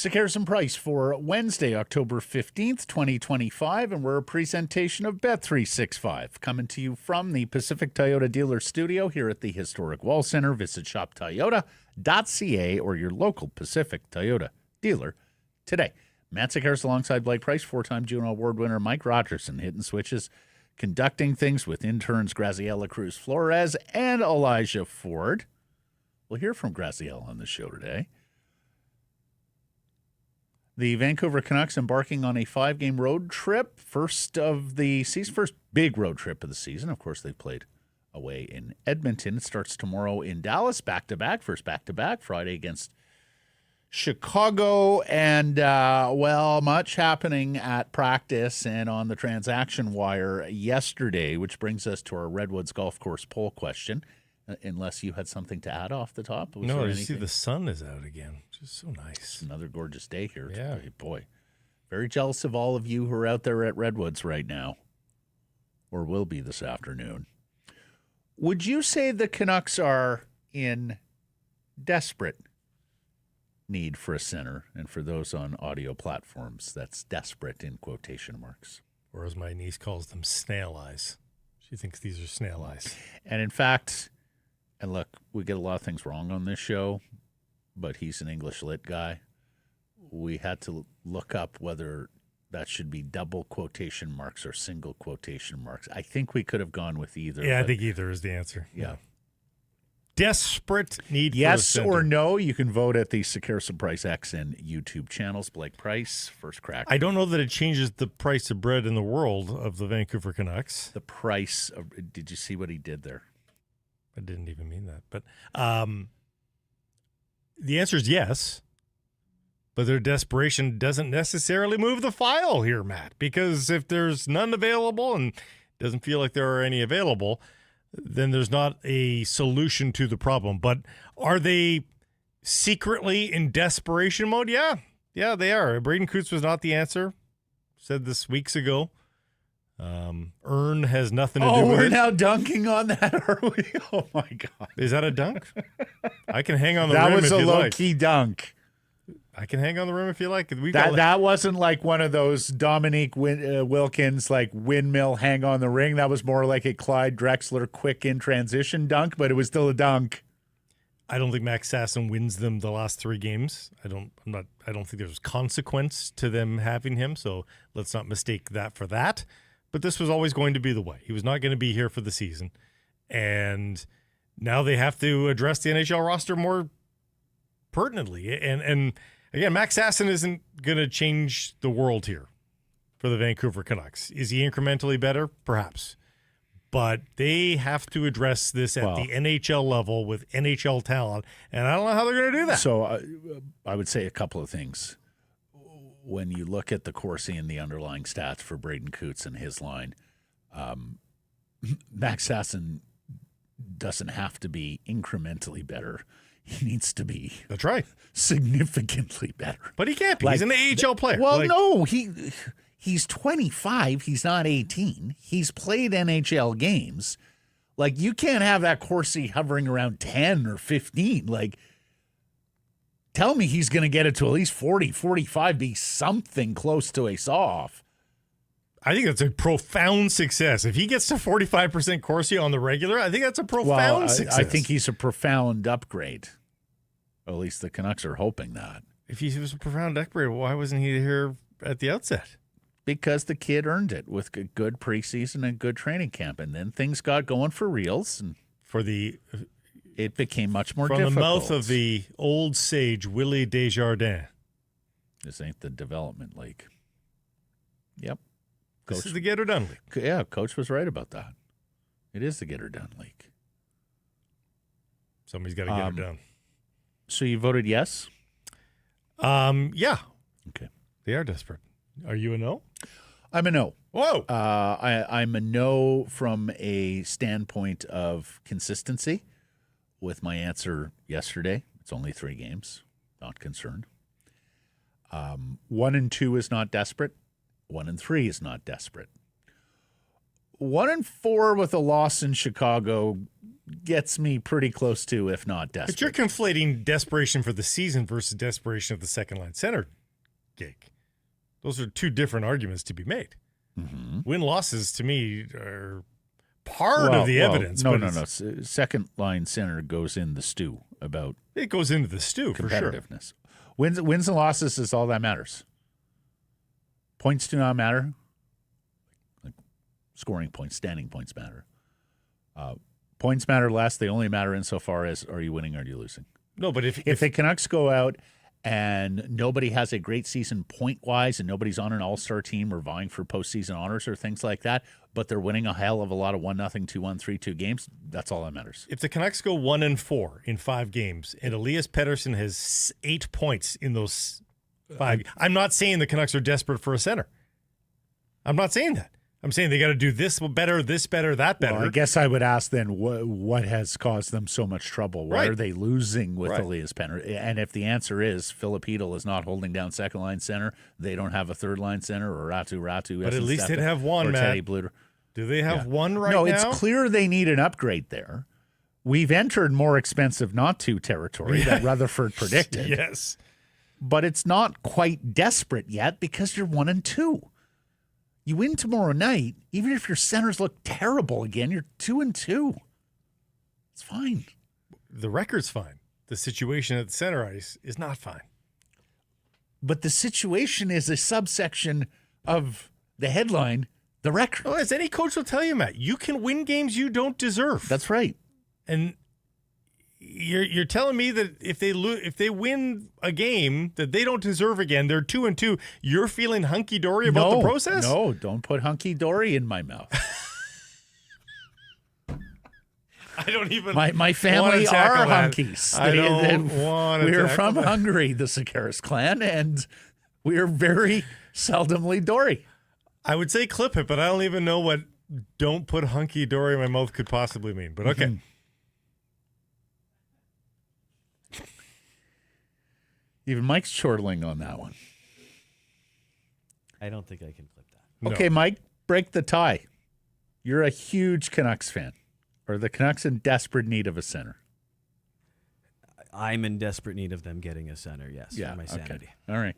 Sekeres and Price for Wednesday, October 15th, 2025, and we're a presentation of Bet365, coming to you from the Pacific Toyota Dealer Studio here at the Historic Wall Center. Visit shoptoyota.ca or your local Pacific Toyota dealer today. Matt Sekeres alongside Blake Price, four-time Juno Award winner Mike Rogerson, hitting switches, conducting things with interns Graziella Cruz Flores and Elijah Ford. We'll hear from Graziella on the show today. The Vancouver Canucks embarking on a 5-game road trip, first of the season, first big road trip of the season. Of course, they played away in Edmonton. It starts tomorrow in Dallas, back-to-back, first back-to-back, Friday against Chicago. And, much happening at practice and on the transaction wire yesterday, which brings us to our Redwoods Golf Course poll question. Unless you had something to add off the top. No, you see the sun is out again, which is so nice. It's another gorgeous day here. Yeah. Boy, very jealous of all of you who are out there at Redwoods right now, or will be this afternoon. Would you say the Canucks are in desperate need for a center? And for those on audio platforms, that's desperate in quotation marks. Or as my niece calls them, snail eyes. She thinks these are snail eyes. And in fact... And look, we get a lot of things wrong on this show, but he's an English lit guy. We had to look up whether that should be double quotation marks or single quotation marks. I think we could have gone with either. Yeah, I think either is the answer. Yeah. Desperate need yes for a center. Or no, you can vote at the Sekeres and Price X and YouTube channels. Blake Price, first crack. I don't know that it changes the price of bread in the world of the Vancouver Canucks. The price of, did you see what he did there? I didn't even mean that. But the answer is yes. But their desperation doesn't necessarily move the file here, Matt. Because if there's none available and doesn't feel like there are any available, then there's not a solution to the problem. But are they secretly in desperation mode? Yeah. Yeah, they are. Braeden Cootes was not the answer. Said this weeks ago. Earn has nothing to do with it. Oh, we're now dunking on that, are we? Oh, my God. Is that a dunk? I can hang on the rim if you like. That was a low-key dunk. I can hang on the rim if you like. That wasn't like one of those Dominique Wilkins, like windmill hang on the ring. That was more like a Clyde Drexler quick in transition dunk, but it was still a dunk. I don't think Max Sasson wins them the last 3 games. I don't think there's consequence to them having him, so let's not mistake that for that. But this was always going to be the way. He was not going to be here for the season. And now they have to address the NHL roster more pertinently. And again, Max Sasson isn't going to change the world here for the Vancouver Canucks. Is he incrementally better? Perhaps. But they have to address this at the NHL level with NHL talent. And I don't know how they're going to do that. So I would say a couple of things. When you look at the Corsi and the underlying stats for Braeden Cootes and his line, Max Sasson doesn't have to be incrementally better. He needs to be. That's right. Significantly better. But he can't be. He's an AHL player. Well, no, he's 25. He's not 18. He's played NHL games. Like, you can't have that Corsi hovering around 10 or 15. Like, tell me he's going to get it to at least 40, 45, be something close to a saw-off. I think that's a profound success. If he gets to 45% Corsi on the regular, I think that's a profound success. I think he's a profound upgrade. Or at least the Canucks are hoping that. If he was a profound upgrade, why wasn't he here at the outset? Because the kid earned it with a good preseason and good training camp. And then things got going for reals. And it became much more difficult. From the mouth of the old sage, Willie Desjardins. This ain't the development league. Yep. This is the get her done league. Yeah, Coach was right about that. It is the get her done league. Somebody's got to get her done. So you voted yes? Yeah. Okay. They are desperate. Are you a no? I'm a no. Whoa. I'm a no from a standpoint of consistency with my answer yesterday. It's only 3 games. Not concerned. 1 and 2 is not desperate. 1 and 3 is not desperate. 1 and 4 with a loss in Chicago gets me pretty close to, if not desperate. But you're conflating desperation for the season versus desperation of the second line center gig. Those are 2 different arguments to be made. Mm-hmm. Win-losses, to me, are part of the evidence. No. Second line center goes in the stew about it goes into the stew for sure. Competitiveness. Wins and losses is all that matters. Points do not matter. Like scoring points, standing points matter. Points matter less. They only matter insofar as are you winning or are you losing. No, but if the Canucks go out and nobody has a great season point-wise and nobody's on an all-star team or vying for postseason honors or things like that, but they're winning a hell of a lot of 1-0, 2-1, 3-2 games, that's all that matters. If the Canucks go 1 and 4 in 5 games and Elias Pettersson has 8 points in those 5, I'm not saying the Canucks are desperate for a center. I'm not saying that. I'm saying they got to do this better, that better. Well, I guess I would ask then what has caused them so much trouble? Why are they losing with Elias Pettersson? And if the answer is Filip Chytil is not holding down second line center, they don't have a third line center, or Ratu. But at least they'd have one, or Matt. Teddy Blueger. Do they have one right now? No, it's clear they need an upgrade there. We've entered more expensive not to territory that Rutherford predicted. Yes. But it's not quite desperate yet because you're 1 and 2. You win tomorrow night, even if your centers look terrible again, you're 2 and 2. It's fine. The record's fine. The situation at the center ice is not fine. But the situation is a subsection of the headline, the record. Well, as any coach will tell you, Matt, you can win games you don't deserve. That's right. And you're telling me that if they win a game that they don't deserve again, they're 2 and 2. You're feeling hunky dory about the process? No, don't put hunky dory in my mouth. I don't even. My family are hunkies. I don't want to. We're from Hungary, the Sakaris clan, and we're very seldomly dory. I would say clip it, but I don't even know what "don't put hunky dory in my mouth" could possibly mean. But okay. Mm-hmm. Even Mike's chortling on that one. I don't think I can clip that. No. Okay, Mike, break the tie. You're a huge Canucks fan. Are the Canucks in desperate need of a center? I'm in desperate need of them getting a center, yes, for my sanity. Okay. All right.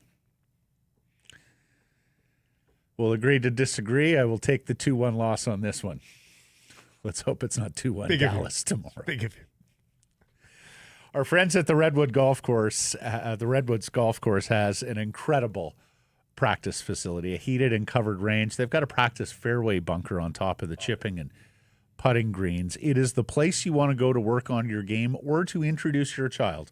We'll agree to disagree. I will take the 2-1 loss on this one. Let's hope it's not 2-1 Dallas tomorrow. Big of you. Our friends at the Redwood Golf Course, the Redwoods Golf Course has an incredible practice facility, a heated and covered range. They've got a practice fairway bunker on top of the chipping and putting greens. It is the place you want to go to work on your game or to introduce your child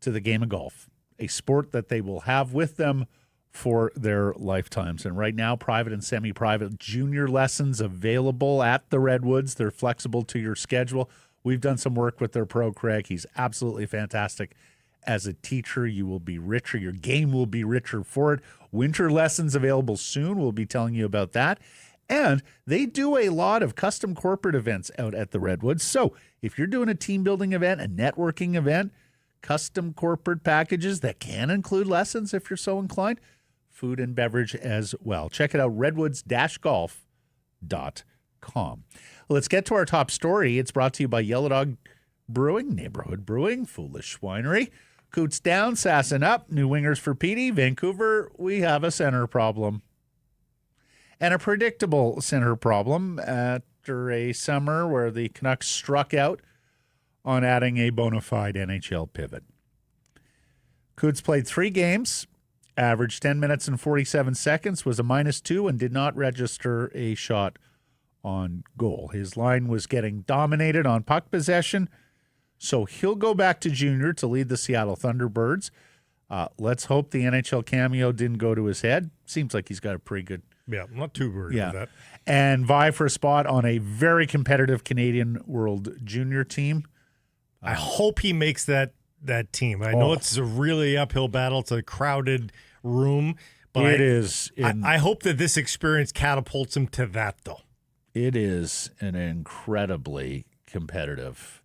to the game of golf, a sport that they will have with them for their lifetimes. And right now, private and semi-private junior lessons available at the Redwoods. They're flexible to your schedule. We've done some work with their pro, Craig. He's absolutely fantastic. As a teacher, you will be richer. Your game will be richer for it. Winter lessons available soon. We'll be telling you about that. And they do a lot of custom corporate events out at the Redwoods. So if you're doing a team building event, a networking event, custom corporate packages that can include lessons if you're so inclined, food and beverage as well. Check it out, redwoods-golf.com. Let's get to our top story. It's brought to you by Yellow Dog Brewing, Neighborhood Brewing, Foolish Winery. Cootes down, Sasson up, new wingers for Petey. Vancouver, we have a center problem. And a predictable center problem after a summer where the Canucks struck out on adding a bona fide NHL pivot. Cootes played 3 games, averaged 10 minutes and 47 seconds, was a -2, and did not register a shot on goal. His line was getting dominated on puck possession, so he'll go back to junior to lead the Seattle Thunderbirds. Let's hope the NHL cameo didn't go to his head. Seems like he's got a pretty good... Yeah, I'm not too worried about that. And vie for a spot on a very competitive Canadian World Junior team. I hope he makes that team. I know it's a really uphill battle. It's a crowded room, But It is. I hope that this experience catapults him to that, though. It is an incredibly competitive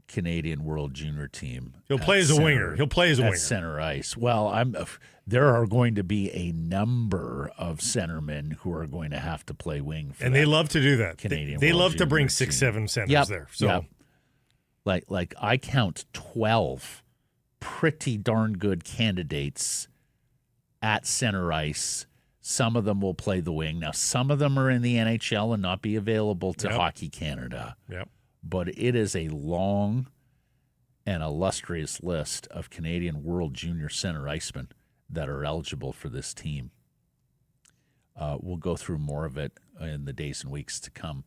Canadian World Junior team. He'll play as a winger. He'll play as a at winger. Center ice. Well, there are going to be a number of centermen who are going to have to play wing. For And they love to do that. Canadian They World love to Junior bring team. 6-7 centers there. So like I count 12 pretty darn good candidates at center ice. Some of them will play the wing. Now, some of them are in the NHL and not be available to Hockey Canada. Yep. But it is a long and illustrious list of Canadian World Junior center icemen that are eligible for this team. We'll go through more of it in the days and weeks to come.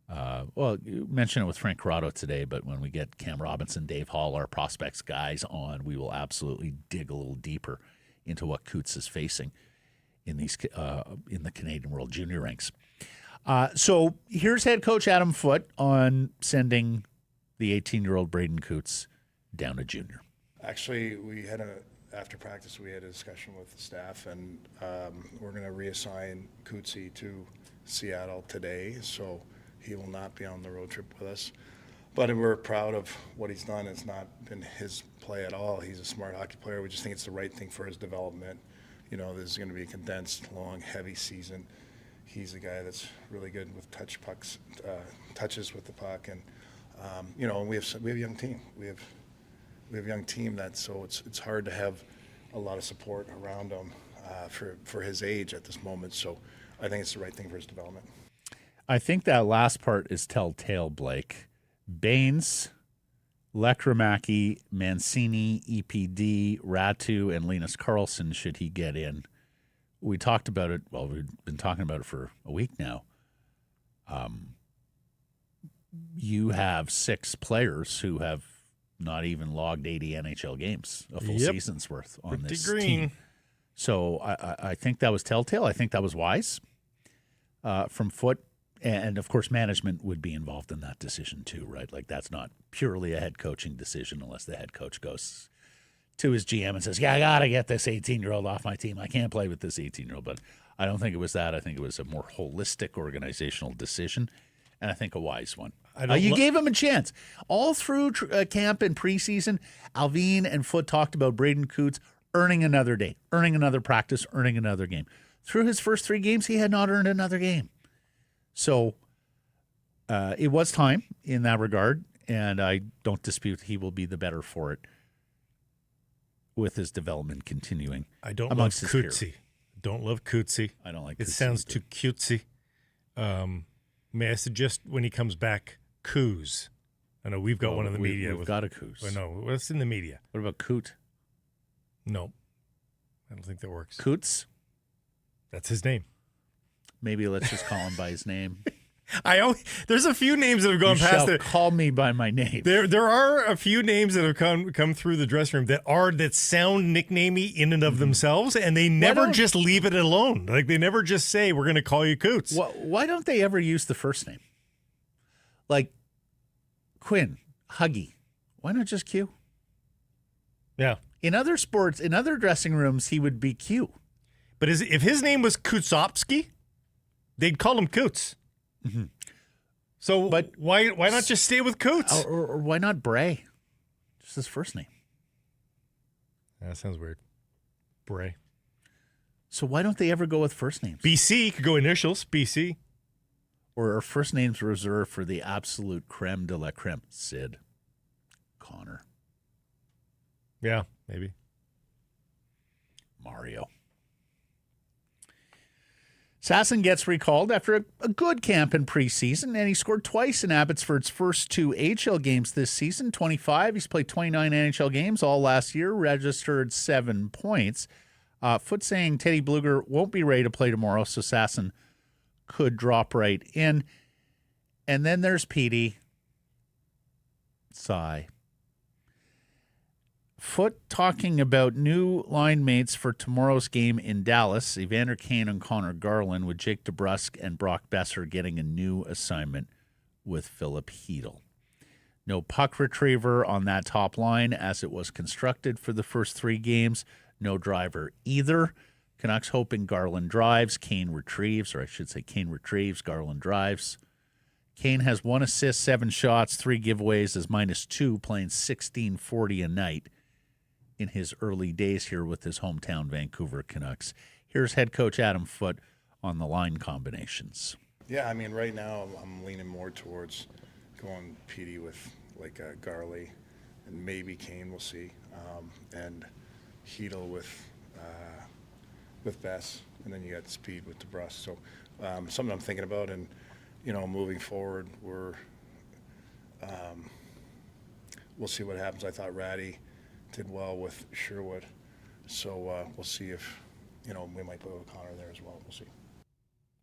Well, you mentioned it with Frank Corrado today, but when we get Cam Robinson, Dave Hall, our prospects guys on, we will absolutely dig a little deeper into what Cootes is facing in these in the Canadian World Junior ranks. So here's head coach Adam Foote on sending the 18-year-old Braeden Cootes down to junior. Actually, after practice, we had a discussion with the staff, and we're going to reassign Cootesy to Seattle today, so he will not be on the road trip with us. But we're proud of what he's done. It's not been his play at all. He's a smart hockey player. We just think it's the right thing for his development. You know, this is going to be a condensed, long, heavy season. He's a guy that's really good with touches with the puck, and you know, we have a young team. We have a young team so it's hard to have a lot of support around him for his age at this moment. So I think it's the right thing for his development. I think that last part is telltale, Blake. Baines, Lekramaki, Mancini, EPD, Ratu, and Linus Karlsson, should he get in. We talked about it. Well, we've been talking about it for a week now. You have 6 players who have not even logged 80 NHL games, a full season's worth on Pretty this green. team. So I think that was telltale. I think that was wise from Foote. And, of course, management would be involved in that decision too, right? Like, that's not purely a head coaching decision unless the head coach goes to his GM and says, yeah, I got to get this 18-year-old off my team. I can't play with this 18-year-old. But I don't think it was that. I think it was a more holistic organizational decision, and I think a wise one. You gave him a chance. All through camp and preseason, Alvin and Foote talked about Braeden Cootes earning another day, earning another practice, earning another game. Through his first 3 games, he had not earned another game. So it was time in that regard, and I don't dispute he will be the better for it with his development continuing. I don't love Cootsy. Don't love Cootsy. I don't like it. Cootsy Sounds either. too cutesy. May I suggest when he comes back, Coos? I know we've got one in the media. We've got a Coos. I know. What's in the media? What about Coot? No. I don't think that works. Coots? That's his name. Maybe let's just call him by his name. There's a few names that have gone past it. Call me by my name. There are a few names that have come through the dressing room that sound nicknamey in and of themselves, and they never just leave it alone. Like, they never just say, we're going to call you Coots. Why don't they ever use the first name? Like Quinn, Huggy. Why not just Q? Yeah. In other sports, in other dressing rooms, he would be Q. But if his name was Kutsopski, they'd call him Coots. Mm-hmm. So but why not just stay with Coots? Or why not Bray? Just his first name. That sounds weird. Bray. So why don't they ever go with first names? BC could go initials, BC. Or are first names reserved for the absolute creme de la creme? Sid. Connor. Yeah, maybe. Mario. Sasson gets recalled after a good camp in preseason, and he scored twice in Abbotsford's first 2 AHL games this season. 25. He's played 29 NHL games all last year, registered 7 points. Foote saying Teddy Blueger won't be ready to play tomorrow, so Sasson could drop right in. And then there's Petey. Sigh. Foote talking about new line mates for tomorrow's game in Dallas, Evander Kane and Connor Garland, with Jake DeBrusk and Brock Besser getting a new assignment with Philip Hedl. No puck retriever on that top line as it was constructed for the first 3 games. no driver either. Canucks hoping Garland drives, Kane retrieves, or I should say Kane retrieves, Garland drives. Kane has 1 assist, 7 shots, 3 giveaways, is -2, playing 16.40 a night in his early days here with his hometown Vancouver Canucks. Here's head coach Adam Foote on the line combinations. Yeah, I mean, right now I'm leaning more towards going PD with like Garley and maybe Kane, we'll see, and Hedel with Bess, and then you got speed with DeBrusque. So something I'm thinking about, and moving forward, we'll see what happens. I thought Ratty did well with Sherwood, so we'll see if we might put O'Connor there as well. We'll see.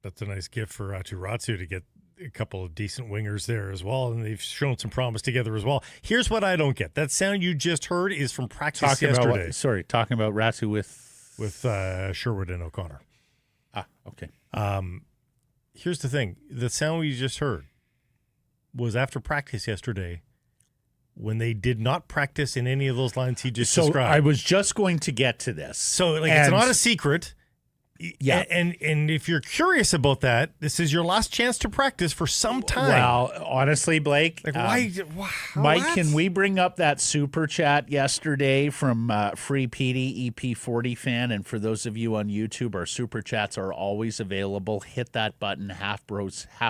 That's a nice gift for Ratu to get a couple of decent wingers there as well, and they've shown some promise together as well. Here's what I don't get. That sound you just heard is from practice yesterday. Talking about Ratu with Sherwood and O'Connor. Okay. Here's the thing. The sound we just heard was after practice yesterday when they did not practice in any of those lines he just described. I was just going to get to this. So it's not a secret. Yeah. And if you're curious about that, this is your last chance to practice for some time. Well, honestly, Blake, Mike, can we bring up that super chat yesterday from Free PD EP40 fan? And for those of you on YouTube, our super chats are always available. Hit that button. Half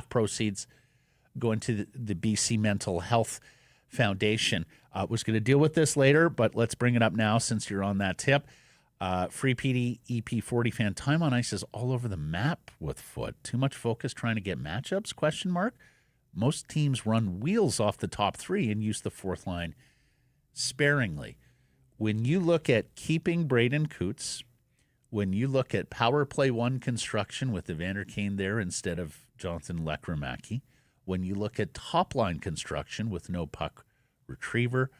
proceeds going to the BC Mental Health Foundation. Was going to deal with this later, but let's bring it up now since you're on that tip. Free PD EP40 fan, time on ice is all over the map with Foote. Too much focus trying to get matchups, ? Most teams run wheels off the top 3 and use the 4th line sparingly. When you look at keeping Braeden Cootes, when you look at power play 1 construction with Evander Kane there instead of Jonathan Lekramaki, when you look at top line construction with no puck retriever,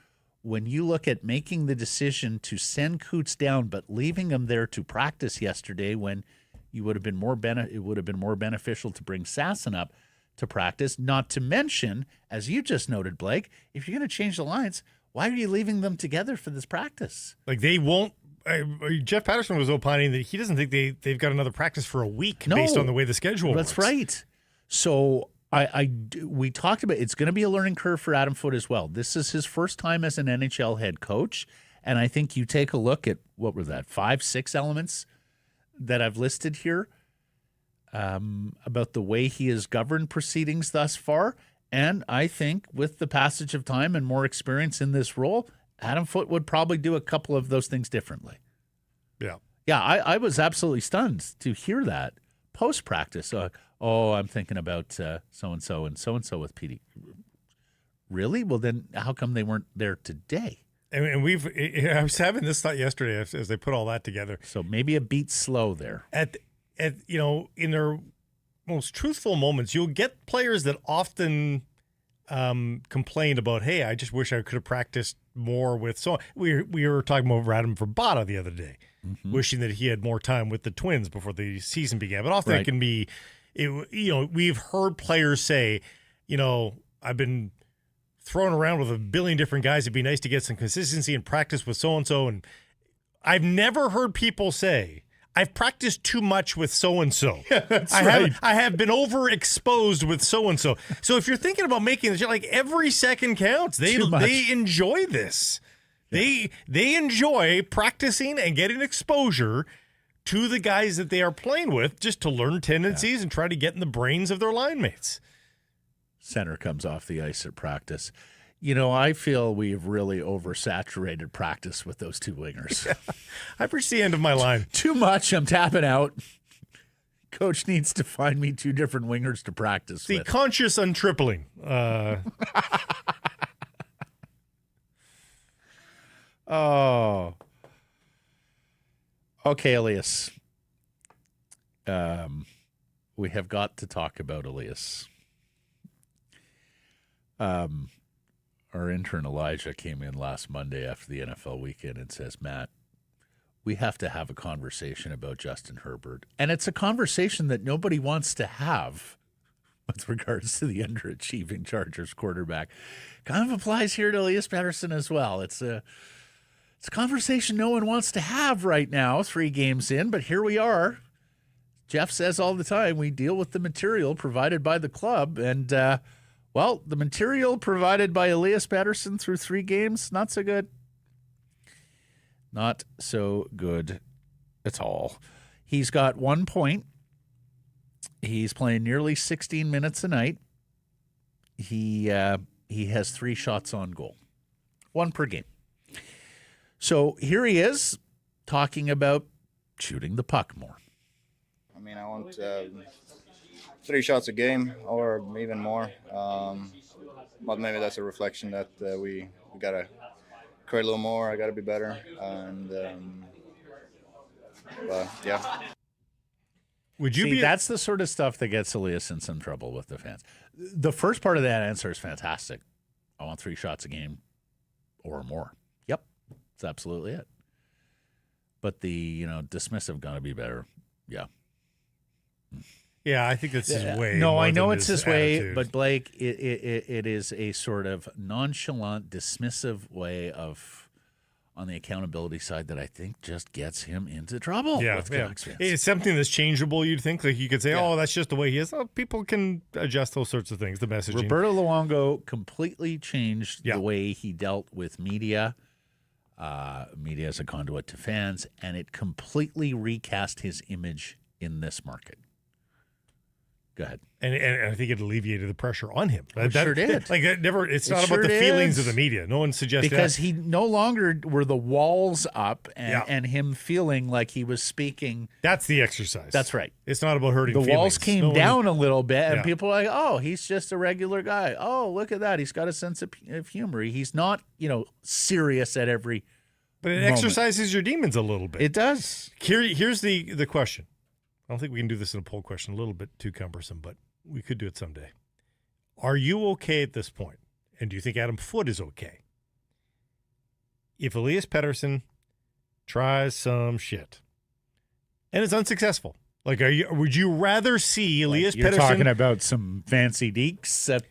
when you look at making the decision to send Cootes down but leaving him there to practice yesterday when it would have been more beneficial to bring Sasson up to practice, not to mention, as you just noted, Blake, if you're going to change the lines, why are you leaving them together for this practice? Like they won't. Jeff Pettersson was opining that he doesn't think they've got another practice for a week based on the way the schedule works. That's right. So we talked about it's going to be a learning curve for Adam Foote as well. This is his first time as an NHL head coach, and I think you take a look at what were that 5-6 elements that I've listed here about the way he has governed proceedings thus far, and I think with the passage of time and more experience in this role, Adam Foote would probably do a couple of those things differently. Yeah, I was absolutely stunned to hear that post practice. I'm thinking about so-and-so and so-and-so with PD. Really? Well, then how come they weren't there today? And I was having this thought yesterday as they put all that together. So maybe a beat slow there. In their most truthful moments, you'll get players that often complain about, hey, I just wish I could have practiced more with so. We were talking about Radim Verbata the other day, wishing that he had more time with the Twins before the season began. But often it can be. We've heard players say, I've been thrown around with a billion different guys. It'd be nice to get some consistency in practice with so-and-so. And I've never heard people say, I've practiced too much with so-and-so. Yeah, that's right. I have been overexposed with so-and-so. So if you're thinking about making this, like every second counts. They enjoy this. Yeah. They enjoy practicing and getting exposure to the guys that they are playing with just to learn tendencies and try to get in the brains of their line mates. Center comes off the ice at practice. I feel we've really oversaturated practice with those 2 wingers. Yeah. I've reached the end of my line. Too much. I'm tapping out. Coach needs to find me 2 different wingers to practice with. The conscious untripling. Oh. Okay, Elias. We have got to talk about Elias. Our intern Elijah came in last Monday after the NFL weekend and says, Matt, we have to have a conversation about Justin Herbert. And it's a conversation that nobody wants to have with regards to the underachieving Chargers quarterback. Kind of applies here to Elias Pettersson as well. It's It's a conversation no one wants to have right now, 3 games in, but here we are. Jeff says all the time we deal with the material provided by the club. And, well, the material provided by Elias Pettersson through 3 games, not so good. Not so good at all. He's got 1 point. He's playing nearly 16 minutes a night. He has 3 shots on goal, 1 per game. So here he is talking about shooting the puck more. I mean, I want 3 shots a game or even more. But maybe that's a reflection that we got to create a little more. I got to be better. And, but, yeah. Would you See, be? that's the sort of stuff that gets Elias in some trouble with the fans. The first part of that answer is fantastic. I want 3 shots a game or more. Yep, that's absolutely it. But the dismissive got to be better. Yeah. Yeah, I think that's his way. No, more I know than it's his his way, attitude. but Blake, it is a sort of nonchalant, dismissive way of, on the accountability side, that I think just gets him into trouble with Canucks fans. It's something that's changeable, you'd think. Like you could say, Yeah. oh, that's just the way he is. Oh, people can adjust those sorts of things, the messaging. Roberto Luongo completely changed Yeah. the way he dealt with media. Media as a conduit to fans, and it completely recast his image in this market. Go ahead. And I think it alleviated the pressure on him. It sure did. Like it never. It's It not sure about the feelings is. of the media. No one suggested Because that. he no longer were the walls up Yeah. and him feeling like he was speaking. That's the exercise. That's right. It's not about hurting The feelings. walls came No one- down a little bit, and Yeah. people are like, oh, he's just a regular guy. Oh, look at that. He's got a sense of humor. He's not, serious at every But it moment. exercises your demons a little bit. It does. Here's the question. I don't think we can do this in a poll question. A little bit too cumbersome, but we could do it someday. Are you okay at this point? And do you think Adam Foote is okay? If Elias Pettersson tries some shit and is unsuccessful, would you rather see Elias You're Pettersson talking about some fancy deeks at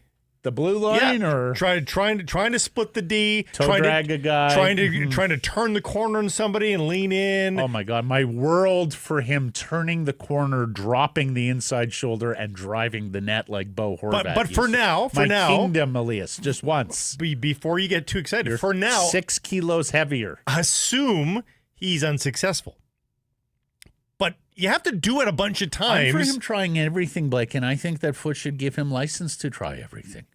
the blue line, or trying to split the D, toe drag a guy, trying to turn the corner on somebody and lean in? Oh my God, my world for him turning the corner, dropping the inside shoulder, and driving the net like Bo Horvat. But for used. now, my kingdom, Elias, just once. Before you get too excited, for now, 6 kilos heavier. assume he's unsuccessful. But you have to do it a bunch of I'm times. for him trying everything, Blake, and I think that Foote should give him license to try everything.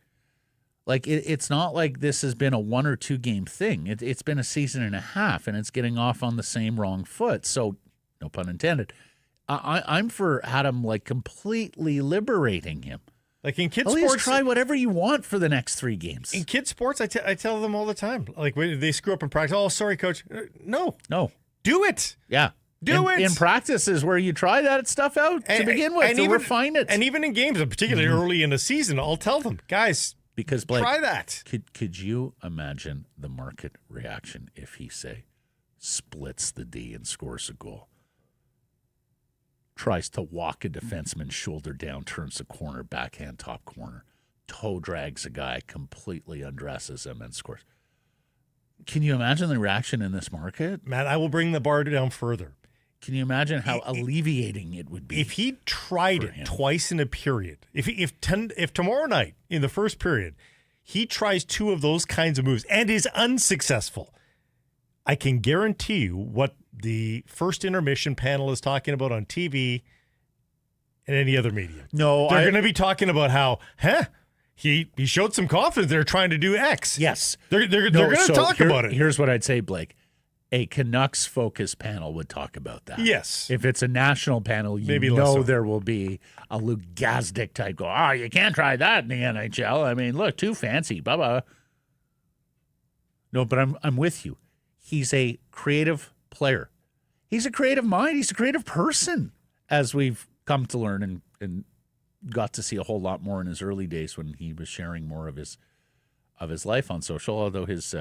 Like, it's not like this has been a 1 or 2 game thing. It's been a season and a half, and it's getting off on the same wrong foot. So, no pun intended. I'm for Adam, completely liberating him. Like in kids' Elias, sports, try whatever you want for the next 3 games. in kids' sports, I tell them all the time. Like when they screw up in practice. Oh, sorry, coach. No, No. do it. Yeah. Do it. In practice is where you try that stuff out to begin with, to refine it. And even in games, and particularly early in the season, I'll tell them, guys, Because, Blake, try that. Could you imagine the market reaction if he, say, splits the D and scores a goal? Tries to walk a defenseman shoulder down, turns the corner, backhand top corner, toe drags a guy, completely undresses him, and scores. Can you imagine the reaction in this market? Matt, I will bring the bar down further. Can you imagine how alleviating it would be? If he tried for it him. twice in a period, if tomorrow night in the first period he tries 2 of those kinds of moves and is unsuccessful, I can guarantee you what the first intermission panel is talking about on TV and any other media. No, they're going to be talking about how, he showed some confidence. They're trying to do X. Yes. They're going to talk about it. Here's what I'd say, Blake. A Canucks focused panel would talk about that. Yes. If it's a national panel, Maybe less so. there will be a Lou Gazdic type go, you can't try that in the NHL. I mean, look, too fancy. Blah. No, but I'm with you. He's a creative player. He's a creative mind. He's a creative person, as we've come to learn and got to see a whole lot more in his early days when he was sharing more of his life on social, although his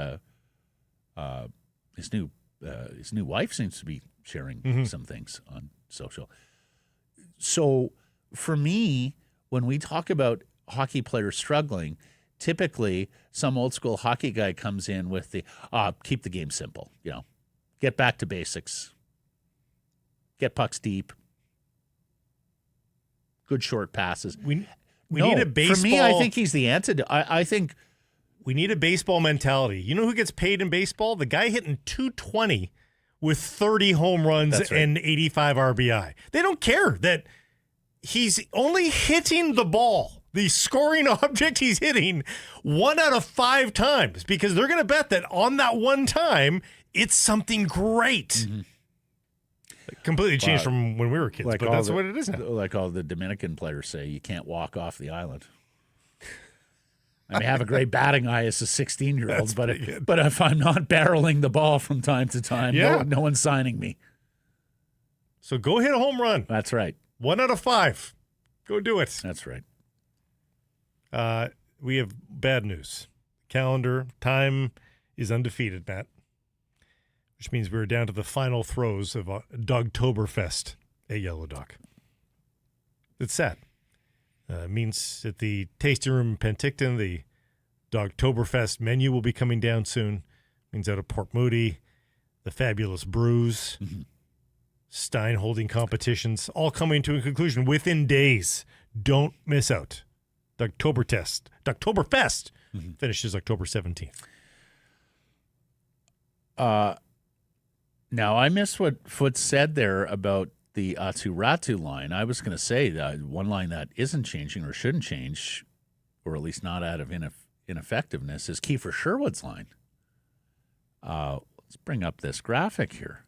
new wife seems to be sharing some things on social. So for me, when we talk about hockey players struggling, typically some old school hockey guy comes in with the keep the game simple, get back to basics, get pucks deep, good short passes. We need a baseball. For me, I think he's the antidote. I think we need a baseball mentality. You know who gets paid in baseball? The guy hitting 220 with 30 home runs and 85 RBI. They don't care that he's only hitting the ball, the scoring object he's hitting, 1 out of 5 times, because they're going to bet that on that one time, it's something great. Mm-hmm. Completely changed from when we were kids, but that's what it is now. Like all the Dominican players say, you can't walk off the island. I may have a great batting eye as a 16-year-old, but if I'm not barreling the ball from time to time, no one's signing me. So go hit a home run. That's right. 1 out of 5. Go do it. That's right. We have bad news. Calendar time is undefeated, Matt, which means we're down to the final throes of Dogtoberfest at Yellow Dog. It's sad. Means at the tasting room in Penticton, the Dogtoberfest menu will be coming down soon. Means out of Port Moody, the Fabulous Brews, Stein holding competitions, all coming to a conclusion within days. Don't miss out. Dogtoberfest finishes October 17th. Now, I missed what Foote said there about the Atu-Ratu line. I was going to say that one line that isn't changing or shouldn't change, or at least not out of ineffectiveness, is Kiefer Sherwood's line. Let's bring up this graphic here.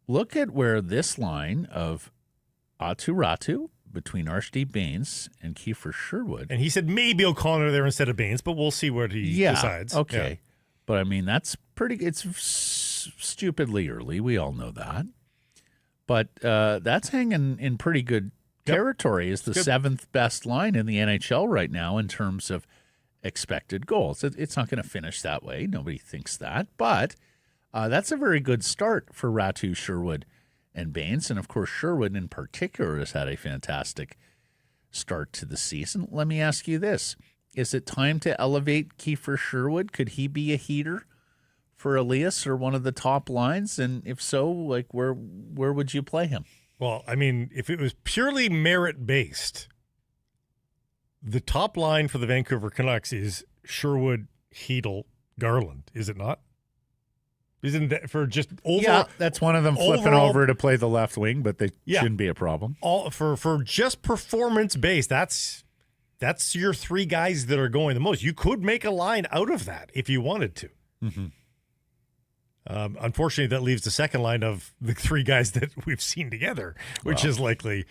Look at where this line of Atu-Ratu between Archdeep Bains and Kiefer Sherwood. And he said maybe O'Connor there instead of Bains, but we'll see what he decides. Okay. Yeah. But, I mean, that's it's stupidly early. We all know that. But that's hanging in pretty good territory as the 7th best line in the NHL right now in terms of expected goals. It's not going to finish that way. Nobody thinks that. But that's a very good start for Ratu, Sherwood, and Bains. And, of course, Sherwood in particular has had a fantastic start to the season. Let me ask you this. Is it time to elevate Kiefer Sherwood? Could he be a heater for Elias or one of the top lines? And if so, like where would you play him? Well, I mean, if it was purely merit-based, the top line for the Vancouver Canucks is Sherwood, Hedl, Garland, is it not? Isn't that for just over? Yeah, that's one of them flipping over to play the left wing, but they shouldn't be a problem. All for just performance-based, that's your 3 guys that are going the most. You could make a line out of that if you wanted to. Mm-hmm. Unfortunately, that leaves the second line of the 3 guys that we've seen together, which is likely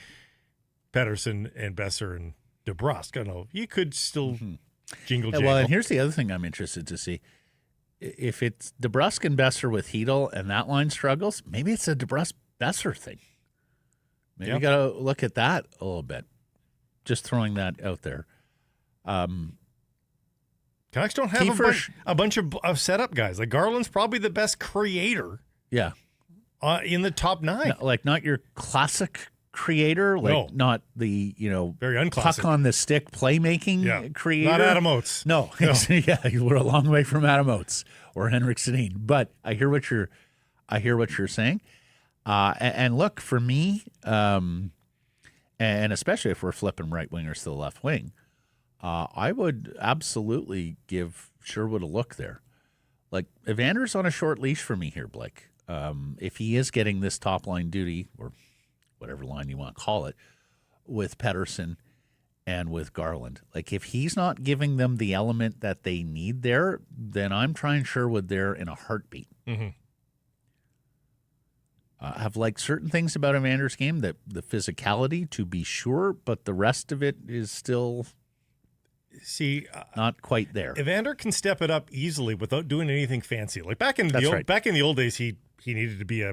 Pettersson and Besser and DeBrusk. I don't know. You could still jingle. Well, and here's the other thing I'm interested to see. If it's DeBrusk and Besser with Hedl and that line struggles, maybe it's a DeBrusk-Besser thing. Maybe you got to look at that a little bit. Just throwing that out there. Canucks don't have a bunch of setup guys. Like Garland's probably the best creator. Yeah. In the top 9. No, like not your classic creator. Like not the, very unclassic. Puck on the stick playmaking creator. Not Adam Oates. No. Yeah, we're a long way from Adam Oates or Henrik Sedin. But I hear what you're saying. And look, for me, and especially if we're flipping right wingers to the left wing, I would absolutely give Sherwood a look there. Like, Evander's on a short leash for me here, Blake. If he is getting this top line duty, or whatever line you want to call it, with Pettersson and with Garland, like if he's not giving them the element that they need there, then I'm trying Sherwood there in a heartbeat. Mm-hmm. Have liked certain things about Evander's game, the physicality, to be sure, but the rest of it is still not quite there. Evander can step it up easily without doing anything fancy. Like back in the old days, he needed to be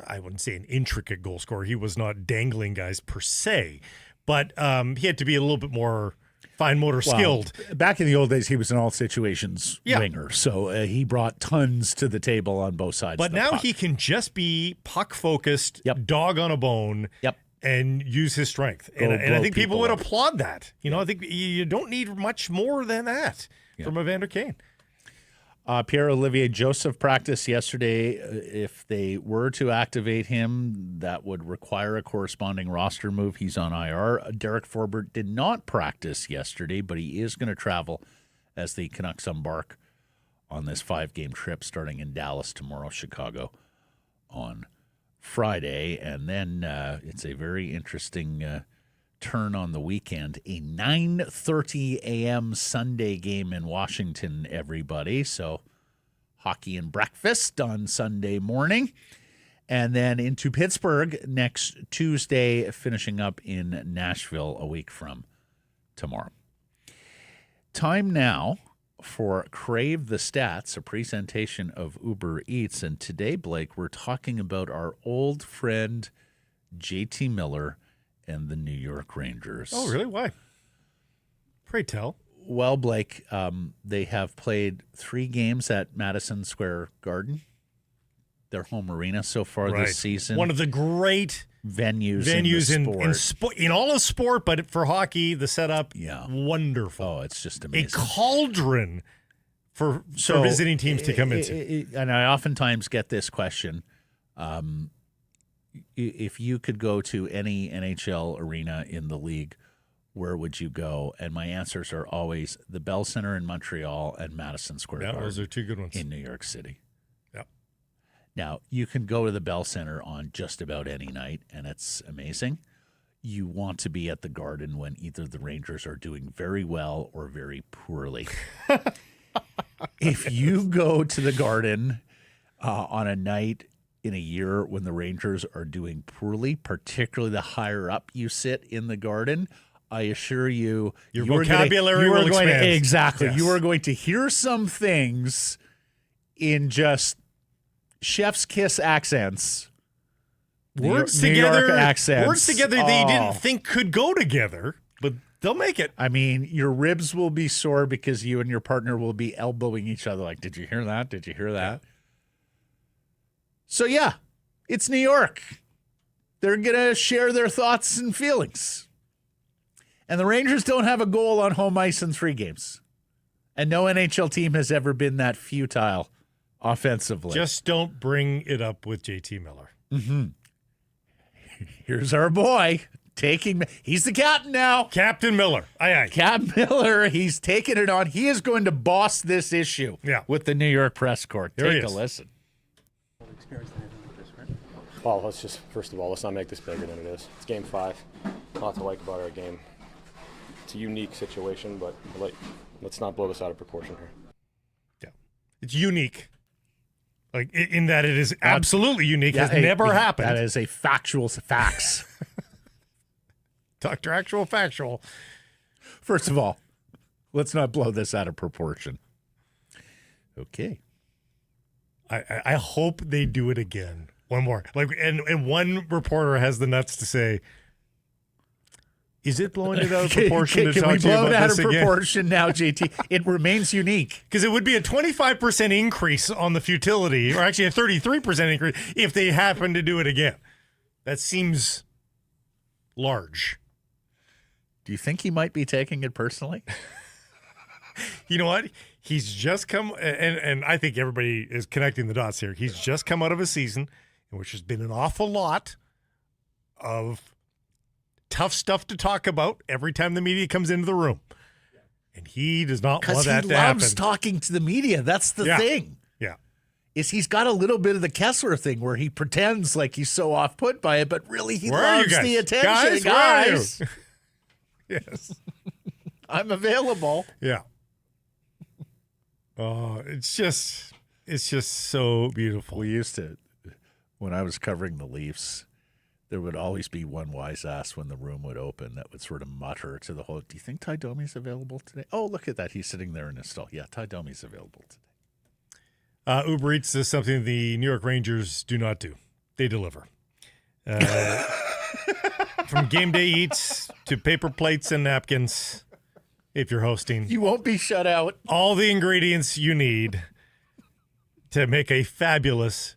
I wouldn't say an intricate goal scorer. He was not dangling guys per se, but he had to be a little bit more fine motor skilled. Back in the old days, he was an all situations winger, so he brought tons to the table on both sides. But now he can just be puck focused, dog on a bone, and use his strength. And I think people would applaud that. You know, I think you don't need much more than that from Evander Kane. Pierre-Olivier Joseph practiced yesterday. If they were to activate him, that would require a corresponding roster move. He's on IR. Derek Forbert did not practice yesterday, but he is going to travel as the Canucks embark on this 5-game trip starting in Dallas tomorrow, Chicago on Friday. And then it's a very interesting turn on the weekend, a 9:30 a.m. Sunday game in Washington, everybody. So hockey and breakfast on Sunday morning. And then into Pittsburgh next Tuesday, finishing up in Nashville a week from tomorrow. Time now for Crave the Stats, a presentation of Uber Eats. And today, Blake, we're talking about our old friend JT Miller and the New York Rangers. Oh, really? Why? Pray tell. Well, Blake, they have played 3 games at Madison Square Garden, their home arena so far this season. One of the great venues in all of sport, but for hockey, the setup, wonderful. Oh, it's just amazing. A cauldron for visiting teams to come into. And I oftentimes get this question. If you could go to any NHL arena in the league, where would you go? And my answers are always the Bell Center in Montreal and Madison Square Garden. Those are 2 good ones. In New York City. Yep. Now, you can go to the Bell Center on just about any night, and it's amazing. You want to be at the Garden when either the Rangers are doing very well or very poorly. If you go to the Garden on a night in a year when the Rangers are doing poorly, particularly the higher up you sit in the Garden, I assure you, your vocabulary will expand. Exactly. Yes. You are going to hear some things in just chef's kiss accents. Words New together York accents. Words together that you didn't think could go together, but they'll make it. I mean, your ribs will be sore because you and your partner will be elbowing each other like, did you hear that? Did you hear that? So, yeah, it's New York. They're going to share their thoughts and feelings. And the Rangers don't have a goal on home ice in 3 games. And no NHL team has ever been that futile offensively. Just don't bring it up with JT Miller. Mm-hmm. Here's our boy he's the captain now. Captain Miller. Aye, aye. Captain Miller, he's taking it on. He is going to boss this issue with the New York press corps. Take a listen. Well, first of all, let's not make this bigger than it is. It's game 5. A lot to like about our game. It's a unique situation, but let's not blow this out of proportion here. Yeah. It's unique. Like, in that it is absolutely unique. Has never happened. That is a factual facts. Dr. Actual Factual. First of all, let's not blow this out of proportion. Okay. I hope they do it again. One more. And one reporter has the nuts to say, is it blowing it out of proportion to talk to you about this again? Can we blow it out of proportion now, JT? It remains unique. Because it would be a 25% increase on the futility, or actually a 33% increase, if they happen to do it again. That seems large. Do you think he might be taking it personally? You know what? He's just come, and I think everybody is connecting the dots here. He's just come out of a season in which there's been an awful lot of tough stuff to talk about every time the media comes into the room. And he does not want that to happen. Because he loves talking to the media. That's the thing. Yeah. Is he's got a little bit of the Kessler thing where he pretends like he's so off put by it, but really he loves the attention. Guys. Yes. I'm available. Yeah. Oh, it's just so beautiful. We used to, when I was covering the Leafs, there would always be one wise ass when the room would open that would sort of mutter to the whole, do you think Ty Domi's available today? Oh, look at that. He's sitting there in his stall. Yeah, Ty Domi's available today. Uber Eats is something the New York Rangers do not do. They deliver. From game day eats to paper plates and napkins, if you're hosting. You won't be shut out. All the ingredients you need to make a fabulous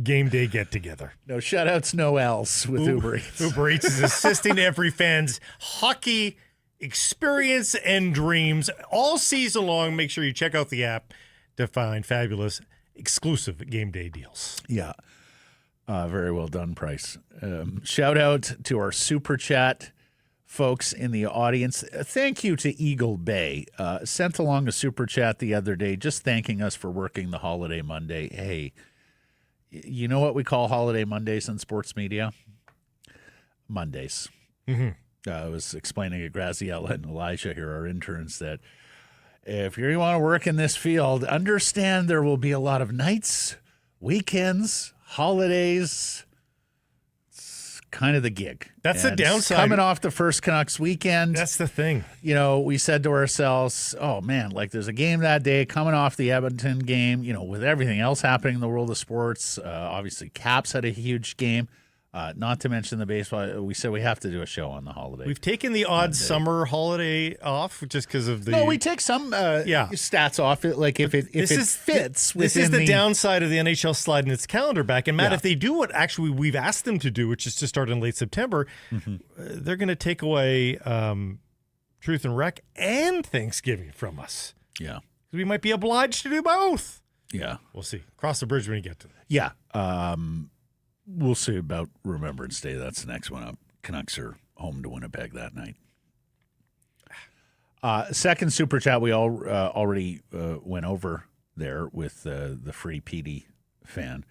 game day get together. No shout-outs, no L's with Uber Eats. Uber Eats is assisting every fan's hockey experience and dreams all season long. Make sure you check out the app to find fabulous exclusive game day deals. Yeah. Very well done, Price. Shout out to our Super Chat folks in the audience. Thank you to Eagle Bay. Sent along a Super Chat the other day just thanking us for working the Holiday Monday. Hey, you know what we call Holiday Mondays in sports media? Mondays. I was explaining to Graziella and Elijah here, our interns, that if you want to work in this field, understand there will be a lot of nights, weekends, holidays. It's kind of the gig. That's the And downside. Coming off the first Canucks weekend, That's the thing. you know, we said to ourselves, oh man, like there's a game that day coming off the Edmonton game, you know, with everything else happening in the world of sports. Obviously, Caps had a huge game. Not to mention the baseball. We said we have to do a show on the holiday. We've taken the odd summer holiday off just because of the. No, we take some stats off it, like if it fits. This is the downside of the NHL sliding its calendar back. And Matt, if they do what actually we've asked them to do, which is to start in late September, they're going to take away Truth and Rec and Thanksgiving from us. Yeah, We might be obliged to do both. yeah, We'll see. Cross the bridge when you get to it. yeah. We'll see about Remembrance Day. That's the next one up. Canucks are home to Winnipeg that night. Second super chat we all already went over there with the free PD fan.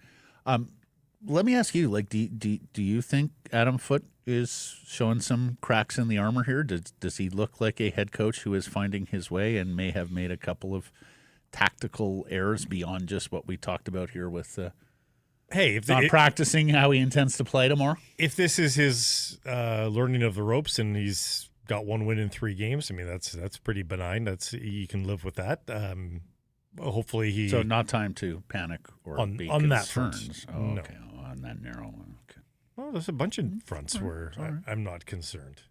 Let me ask you, like, do you think Adam Foote is showing some cracks in the armor here? Does he look like a head coach who is finding his way and may have made a couple of tactical errors beyond just what we talked about here with Hey, if not practicing how he intends to play tomorrow? if this is his learning of the ropes and he's got one win in 3 games, I mean that's pretty benign. That's you can live with that. Hopefully he So not time to panic or On- be on that concerned. front, Oh, no. okay. On that narrow one. Okay. Well, there's a bunch of fronts where I'm not concerned.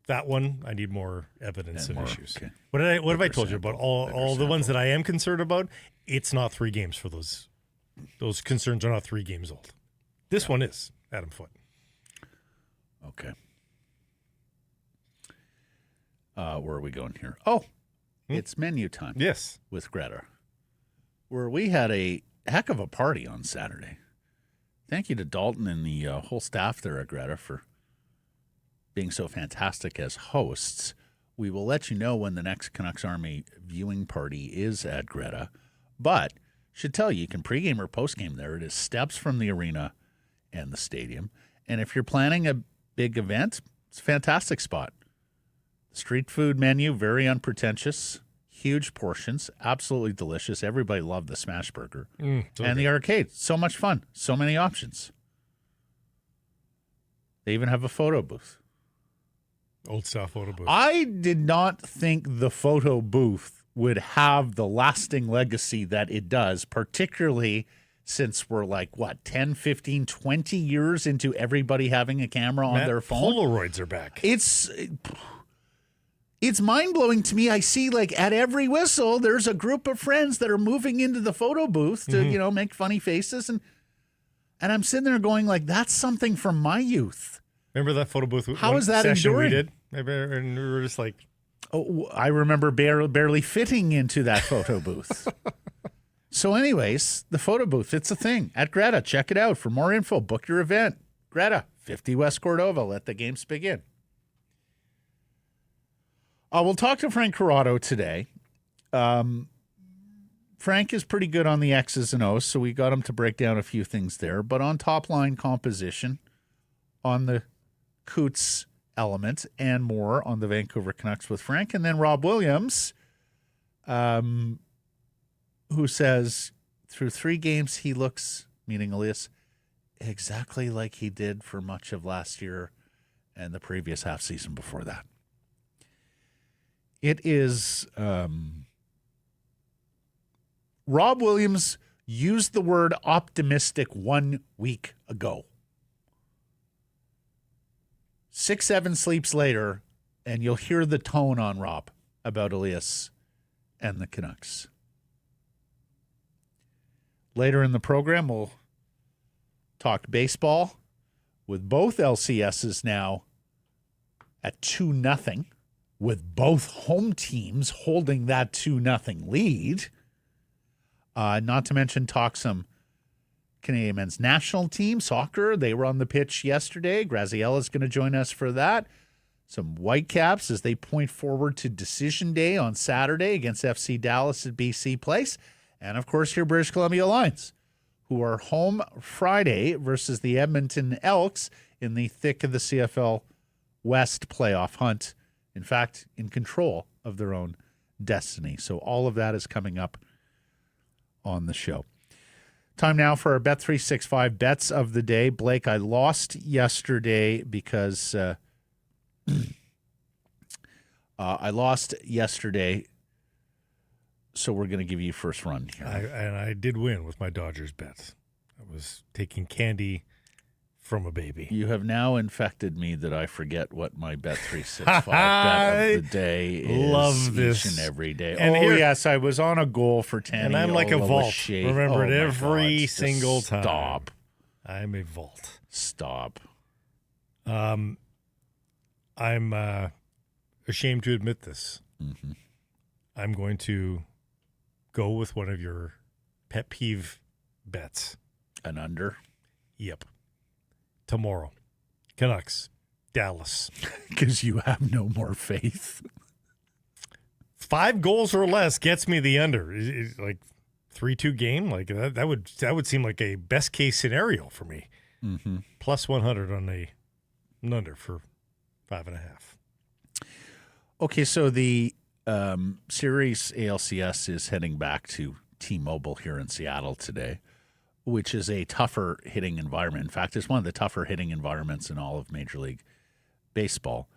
That one, I need more evidence And of more, issues. okay. What have I told you sample, about all bigger the ones sample. that I am concerned about? It's not 3 games for those. Those concerns are not 3 games old. This one is Adam Foote. Okay. Where are we going here? Oh, it's menu time Yes. with Greta, where we had a heck of a party on Saturday. Thank you to Dalton and the whole staff there at Greta for being so fantastic as hosts. We will let you know when the next Canucks Army viewing party is at Greta, but should tell you can pregame or postgame there. It is steps from the arena and the stadium. And if you're planning a big event, it's a fantastic spot. Street food menu, very unpretentious, huge portions, absolutely delicious. Everybody loved the smash burger. And the arcade, so much fun, so many options. They even have a photo booth. Old style photo booth. I did not think the photo booth would have the lasting legacy that it does, particularly since we're like, 10, 15, 20 years into everybody having a camera on their phone. Polaroids are back. It's mind-blowing to me. I see, like, at every whistle, there's a group of friends that are moving into the photo booth to, make funny faces. And I'm sitting there going, like, that's something from my youth. Remember that photo booth? How one is that session enduring? we did? And we were just like, Oh, I remember barely fitting into that photo booth. So anyways, the photo booth, it's a thing at Greta. Check it out. For more info, book your event. Greta, 50 West Cordova. Let the games begin. We'll talk to Frank Corrado today. Frank is pretty good on the X's and O's, so we got him to break down a few things there. But on top line composition, on the Cootes element, and more on the Vancouver Canucks with Frank. And then Rob Williams, who says through 3 games he looks, meaning Elias, exactly like he did for much of last year and the previous half season before that. It is Rob Williams used the word optimistic 1 week ago. 6-7 sleeps later, and you'll hear the tone on Rob about Elias and the Canucks. Later in the program, we'll talked baseball with both LCSs now at 2-0, with both home teams holding that 2-0 lead. Not to mention talk some Canadian men's national team, soccer. They were on the pitch yesterday. Graziella's going to join us for that. Some Whitecaps as they point forward to Decision Day on Saturday against FC Dallas at BC Place. And, of course, your British Columbia Lions, who are home Friday versus the Edmonton Elks in the thick of the CFL West playoff hunt. In fact, in control of their own destiny. So all of that is coming up on the show. Time now for our Bet365 bets of the day. Blake, I lost yesterday because so we're going to give you first run here. I did win with my Dodgers bet. I was taking candy from a baby. You have now infected me that I forget what my Bet365 bet of the day is. Love this. Each and every day. And yes, I was on a goal for 10. And I'm like a vault. Remember it every single time. Stop. I'm a vault. Stop. I'm ashamed to admit this. Mm-hmm. I'm going to go with one of your pet peeve bets. An under? Yep. Tomorrow. Canucks. Dallas. Because you have no more faith. 5 goals or less gets me the under. Is like 3-2 game? Like that would seem like a best case scenario for me. Mm-hmm. Plus 100 on an under for 5.5. Okay, so the series ALCS is heading back to T-Mobile here in Seattle today, which is a tougher hitting environment. In fact, it's one of the tougher hitting environments in all of Major League Baseball.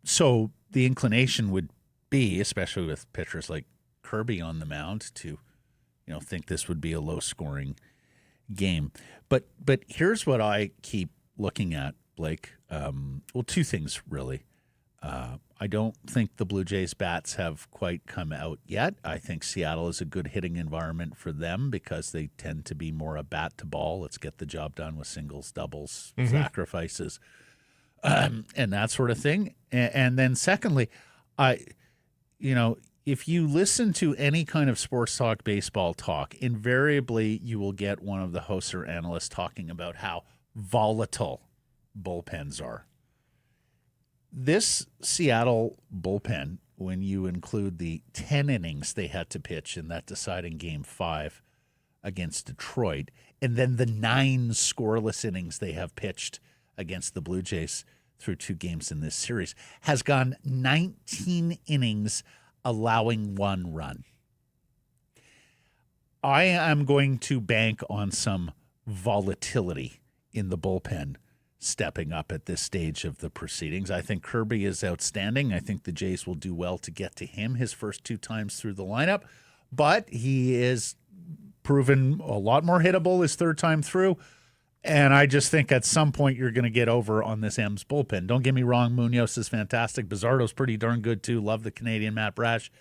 So the inclination would be, especially with pitchers like Kirby on the mound, to think this would be a low-scoring game. But here's what I keep looking at, Blake. Well, 2 things, really. I don't think the Blue Jays bats have quite come out yet. I think Seattle is a good hitting environment for them because they tend to be more a bat to ball. Let's get the job done with singles, doubles, sacrifices, and that sort of thing. And then secondly, if you listen to any kind of sports talk, baseball talk, invariably you will get one of the hosts or analysts talking about how volatile bullpens are. This Seattle bullpen, when you include the 10 innings they had to pitch in that deciding Game 5 against Detroit, and then the 9 scoreless innings they have pitched against the Blue Jays through 2 games in this series, has gone 19 innings, allowing 1 run. I am going to bank on some volatility in the bullpen stepping up at this stage of the proceedings. I think Kirby is outstanding. I think the Jays will do well to get to him his first 2 times through the lineup, but he is proven a lot more hittable his 3rd time through, and I just think at some point you're going to get over on this M's bullpen. Don't get me wrong, Munoz is fantastic. Bizardo's pretty darn good too. Love the Canadian Matt Brash,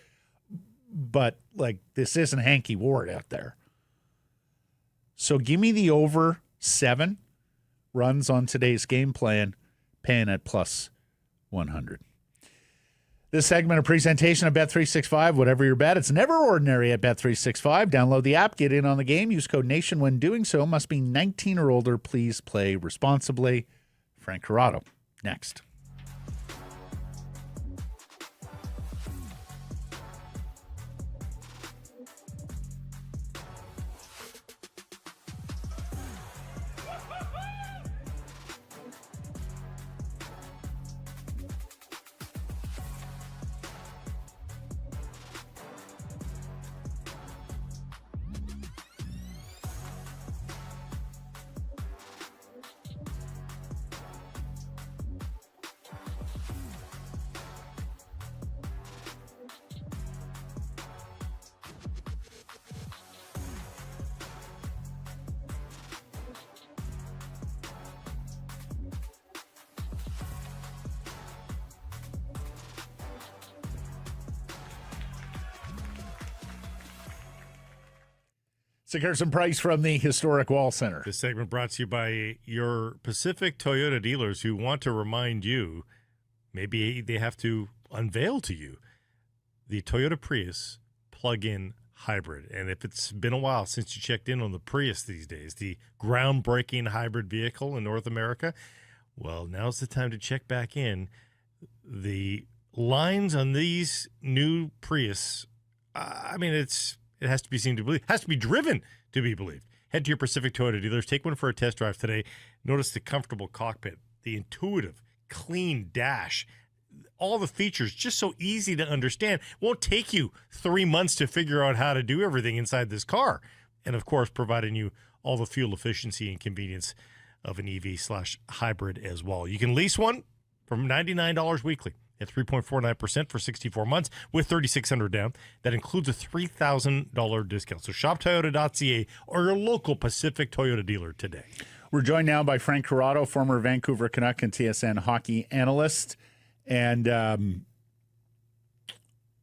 but this isn't Hanky Ward out there. So give me the over 7 runs on today's game plan, paying at plus 100. This segment, a presentation of Bet365. Whatever your bet, it's never ordinary at Bet365. Download the app, get in on the game. Use code NATION when doing so. Must be 19 or older. Please play responsibly. Frank Corrado, next. Carson Price from the Historic Wall Center. This segment brought to you by your Pacific Toyota dealers who want to remind you, maybe they have to unveil to you, the Toyota Prius plug-in hybrid. And if it's been a while since you checked in on the Prius these days, the groundbreaking hybrid vehicle in North America, well, now's the time to check back in. The lines on these new Prius, it has to be seen to believe. It has to be driven to be believed. Head to your Pacific Toyota dealers. Take one for a test drive today. Notice the comfortable cockpit, the intuitive, clean dash, all the features just so easy to understand. Won't take you 3 months to figure out how to do everything inside this car. And, of course, providing you all the fuel efficiency and convenience of an EV/hybrid as well. You can lease one from $99 weekly at 3.49% for 64 months with $3,600 down. That includes a $3,000 discount. So shop Toyota.ca or your local Pacific Toyota dealer today. We're joined now by Frank Corrado, former Vancouver Canuck and TSN hockey analyst. And,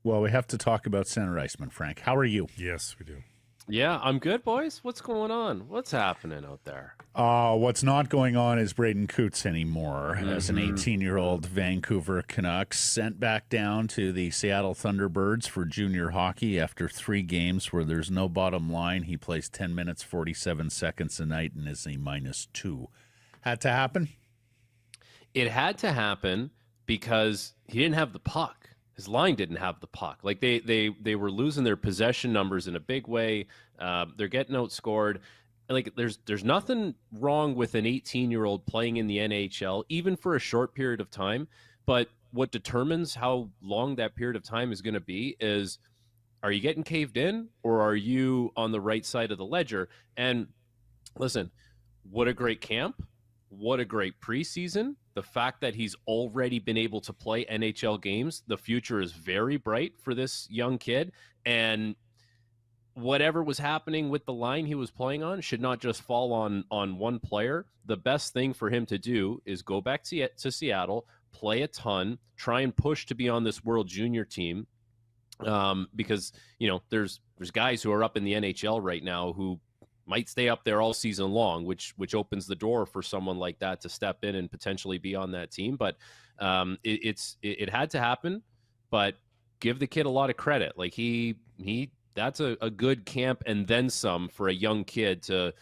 we have to talk about center iceman, Frank. How are you? Yes, we do. Yeah, I'm good, boys. What's going on? What's happening out there? What's not going on is Braeden Cootes anymore. As an 18-year-old Vancouver Canucks sent back down to the Seattle Thunderbirds for junior hockey after 3 games where there's no bottom line. He plays 10 minutes, 47 seconds a night and is a -2. Had to happen? It had to happen because he didn't have the puck. His line didn't have the puck. Like they were losing their possession numbers in a big way. They're getting outscored. Like there's nothing wrong with an 18-year-old playing in the NHL, even for a short period of time. But what determines how long that period of time is going to be is, are you getting caved in or are you on the right side of the ledger? And listen, what a great camp. What a great preseason. The fact that he's already been able to play NHL games, the future is very bright for this young kid. And whatever was happening with the line he was playing on should not just fall on one player. The best thing for him to do is go back to Seattle, play a ton, try and push to be on this World Junior team. Because, there's guys who are up in the NHL right now who might stay up there all season long, which opens the door for someone like that to step in and potentially be on that team. But it had to happen, but give the kid a lot of credit. Like that's a good camp and then some for a young kid to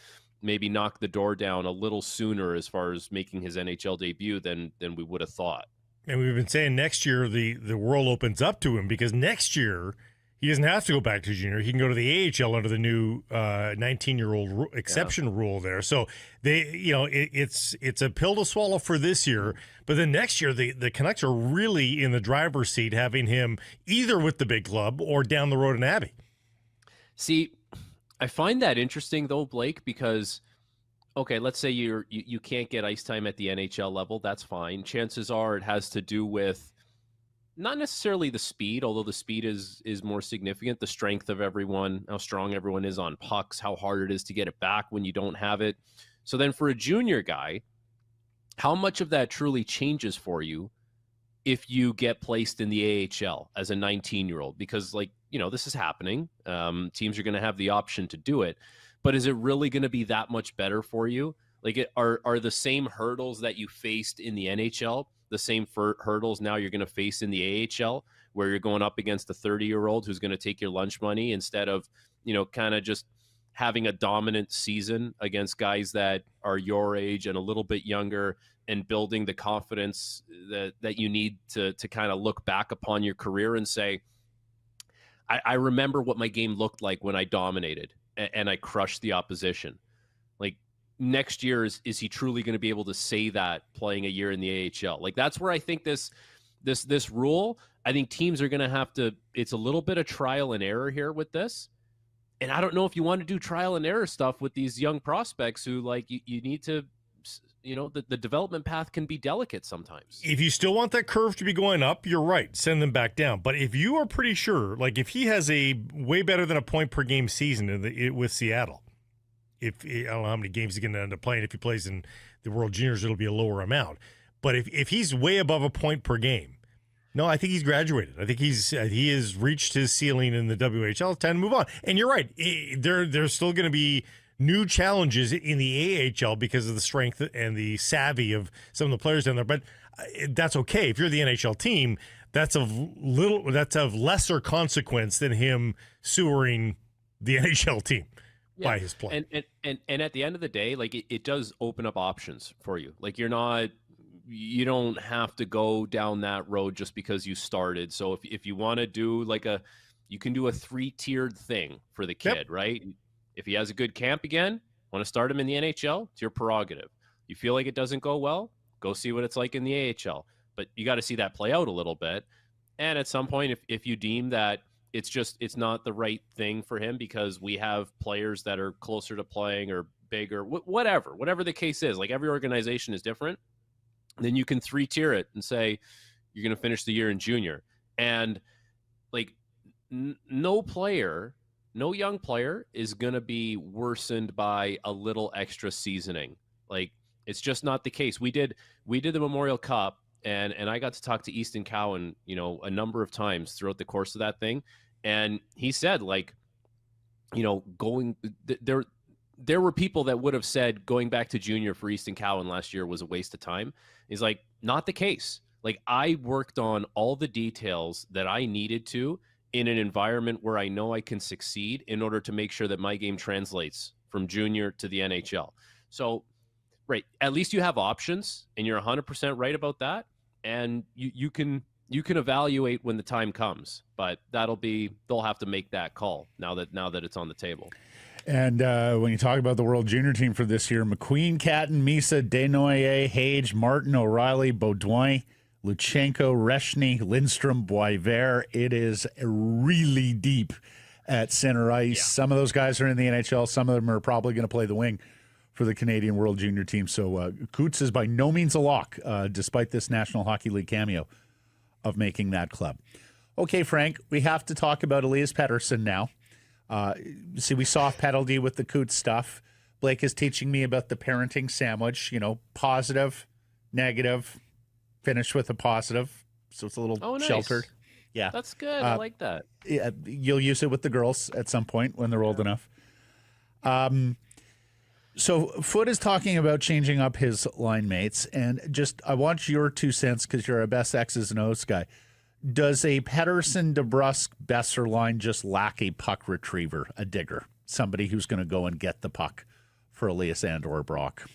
maybe knock the door down a little sooner as far as making his NHL debut than we would have thought. And we've been saying next year the world opens up to him because next year he doesn't have to go back to junior. He can go to the AHL under the new 19-year-old exception rule there. So it's a pill to swallow for this year. But then next year, the Canucks are really in the driver's seat, having him either with the big club or down the road in Abbey. See, I find that interesting though, Blake, because okay, let's say you can't get ice time at the NHL level. That's fine. Chances are it has to do with not necessarily the speed, although the speed is more significant, the strength of everyone, how strong everyone is on pucks, how hard it is to get it back when you don't have it. So then for a junior guy, how much of that truly changes for you if you get placed in the AHL as a 19-year-old? Because this is happening. Teams are going to have the option to do it. But is it really going to be that much better for you? Are the same hurdles that you faced in the NHL the same hurdles now you're going to face in the AHL, where you're going up against a 30-year-old who's going to take your lunch money instead of, kind of just having a dominant season against guys that are your age and a little bit younger and building the confidence that you need to kind of look back upon your career and say, I remember what my game looked like when I dominated and I crushed the opposition. Next year, is he truly going to be able to say that playing a year in the AHL? That's where I think this rule, I think teams are going to have to, it's a little bit of trial and error here with this. And I don't know if you want to do trial and error stuff with these young prospects who you need to, the development path can be delicate sometimes. If you still want that curve to be going up, you're right. Send them back down. But if you are pretty sure, if he has a way better than a point per game season with Seattle, I don't know how many games he's going to end up playing. If he plays in the World Juniors, it'll be a lower amount. But if he's way above a point per game, No, I think he's graduated. I think he has reached his ceiling in the WHL. Time to move on. And you're right. There's still going to be new challenges in the AHL because of the strength and the savvy of some of the players down there. But that's okay. If you're the NHL team, that's of lesser consequence than him sewering the NHL team by his play. And at the end of the day, like it does open up options for you. Like you don't have to go down that road just because you started. So if you want to do you can do a 3-tiered thing for the kid, right? If he has a good camp again, want to start him in the NHL, it's your prerogative. You feel like it doesn't go well, go see what it's like in the AHL. But you got to see that play out a little bit. And at some point, if you deem that it's not the right thing for him because we have players that are closer to playing or bigger, whatever the case is, like every organization is different, then you can 3-tier it and say you're going to finish the year in junior. And like no young player is going to be worsened by a little extra seasoning. Like it's just not the case. We did the Memorial Cup and I got to talk to Easton Cowan, a number of times throughout the course of that thing. And he said there were people that would have said going back to junior for Easton Cowan last year was a waste of time. He's like, not the case. Like I worked on all the details that I needed to in an environment where I know I can succeed in order to make sure that my game translates from junior to the NHL. So, right, at least you have options and you're 100% right about that. And you can evaluate when the time comes, but they'll have to make that call now that it's on the table. And when you talk about the World Junior team for this year, McQueen, Catton, Misa, Desnoyers, Hage, Martin, O'Reilly, Baudouin, Luchenko, Reshny, Lindstrom, Boisvert. It is really deep at center ice. Yeah. Some of those guys are in the NHL. Some of them are probably going to play the wing for the Canadian World Junior team. So Cootes is by no means a lock, despite this National Hockey League cameo of making that club. Okay, Frank, we have to talk about Elias Pettersson now. See, we soft pedaled you with the Cootes stuff. Blake is teaching me about the parenting sandwich, positive, negative, finish with a positive. So it's a little nice. Sheltered. Yeah. That's good. I like that. Yeah, you'll use it with the girls at some point when they're old enough. So Foote is talking about changing up his line mates, and I want your 2 cents because you're a best X's and O's guy. Does a Pettersson, DeBrusk, Besser line just lack a puck retriever, a digger, somebody who's going to go and get the puck for Elias and or Brock?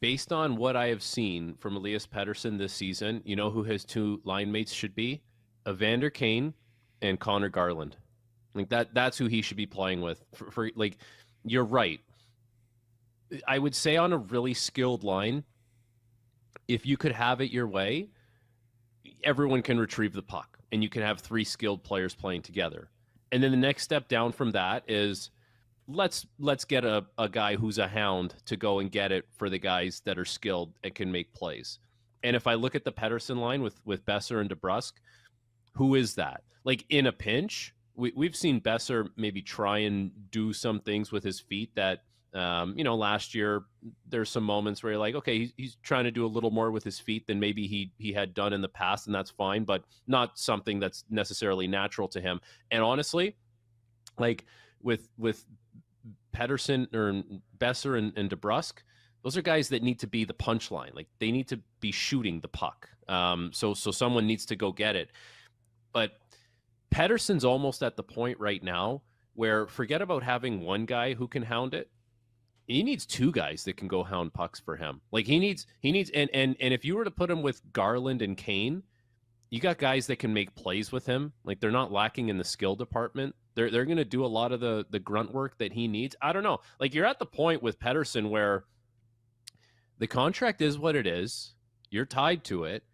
Based on what I have seen from Elias Pettersson this season, you know who his 2 line mates should be? Evander Kane and Connor Garland. Like that's who he should be playing with. For you're right. I would say on a really skilled line, if you could have it your way, everyone can retrieve the puck and you can have 3 skilled players playing together. And then the next step down from that is let's get a guy who's a hound to go and get it for the guys that are skilled and can make plays. And if I look at the Pettersson line with Besser and DeBrusk, who is that? Like in a pinch, we've seen Besser maybe try and do some things with his feet that, last year there's some moments where you're like, okay, he's trying to do a little more with his feet than maybe he had done in the past, and that's fine, but not something that's necessarily natural to him. And honestly, like with Pettersson or Besser and DeBrusk, those are guys that need to be the punchline. Like they need to be shooting the puck. So someone needs to go get it. But Pettersson's almost at the point right now where forget about having one guy who can hound it. He needs 2 guys that can go hound pucks for him. Like he needs, and if you were to put him with Garland and Kane, you got guys that can make plays with him. Like they're not lacking in the skill department. They're going to do a lot of the grunt work that he needs. I don't know. Like you're at the point with Pettersson where the contract is what it is. You're tied to it.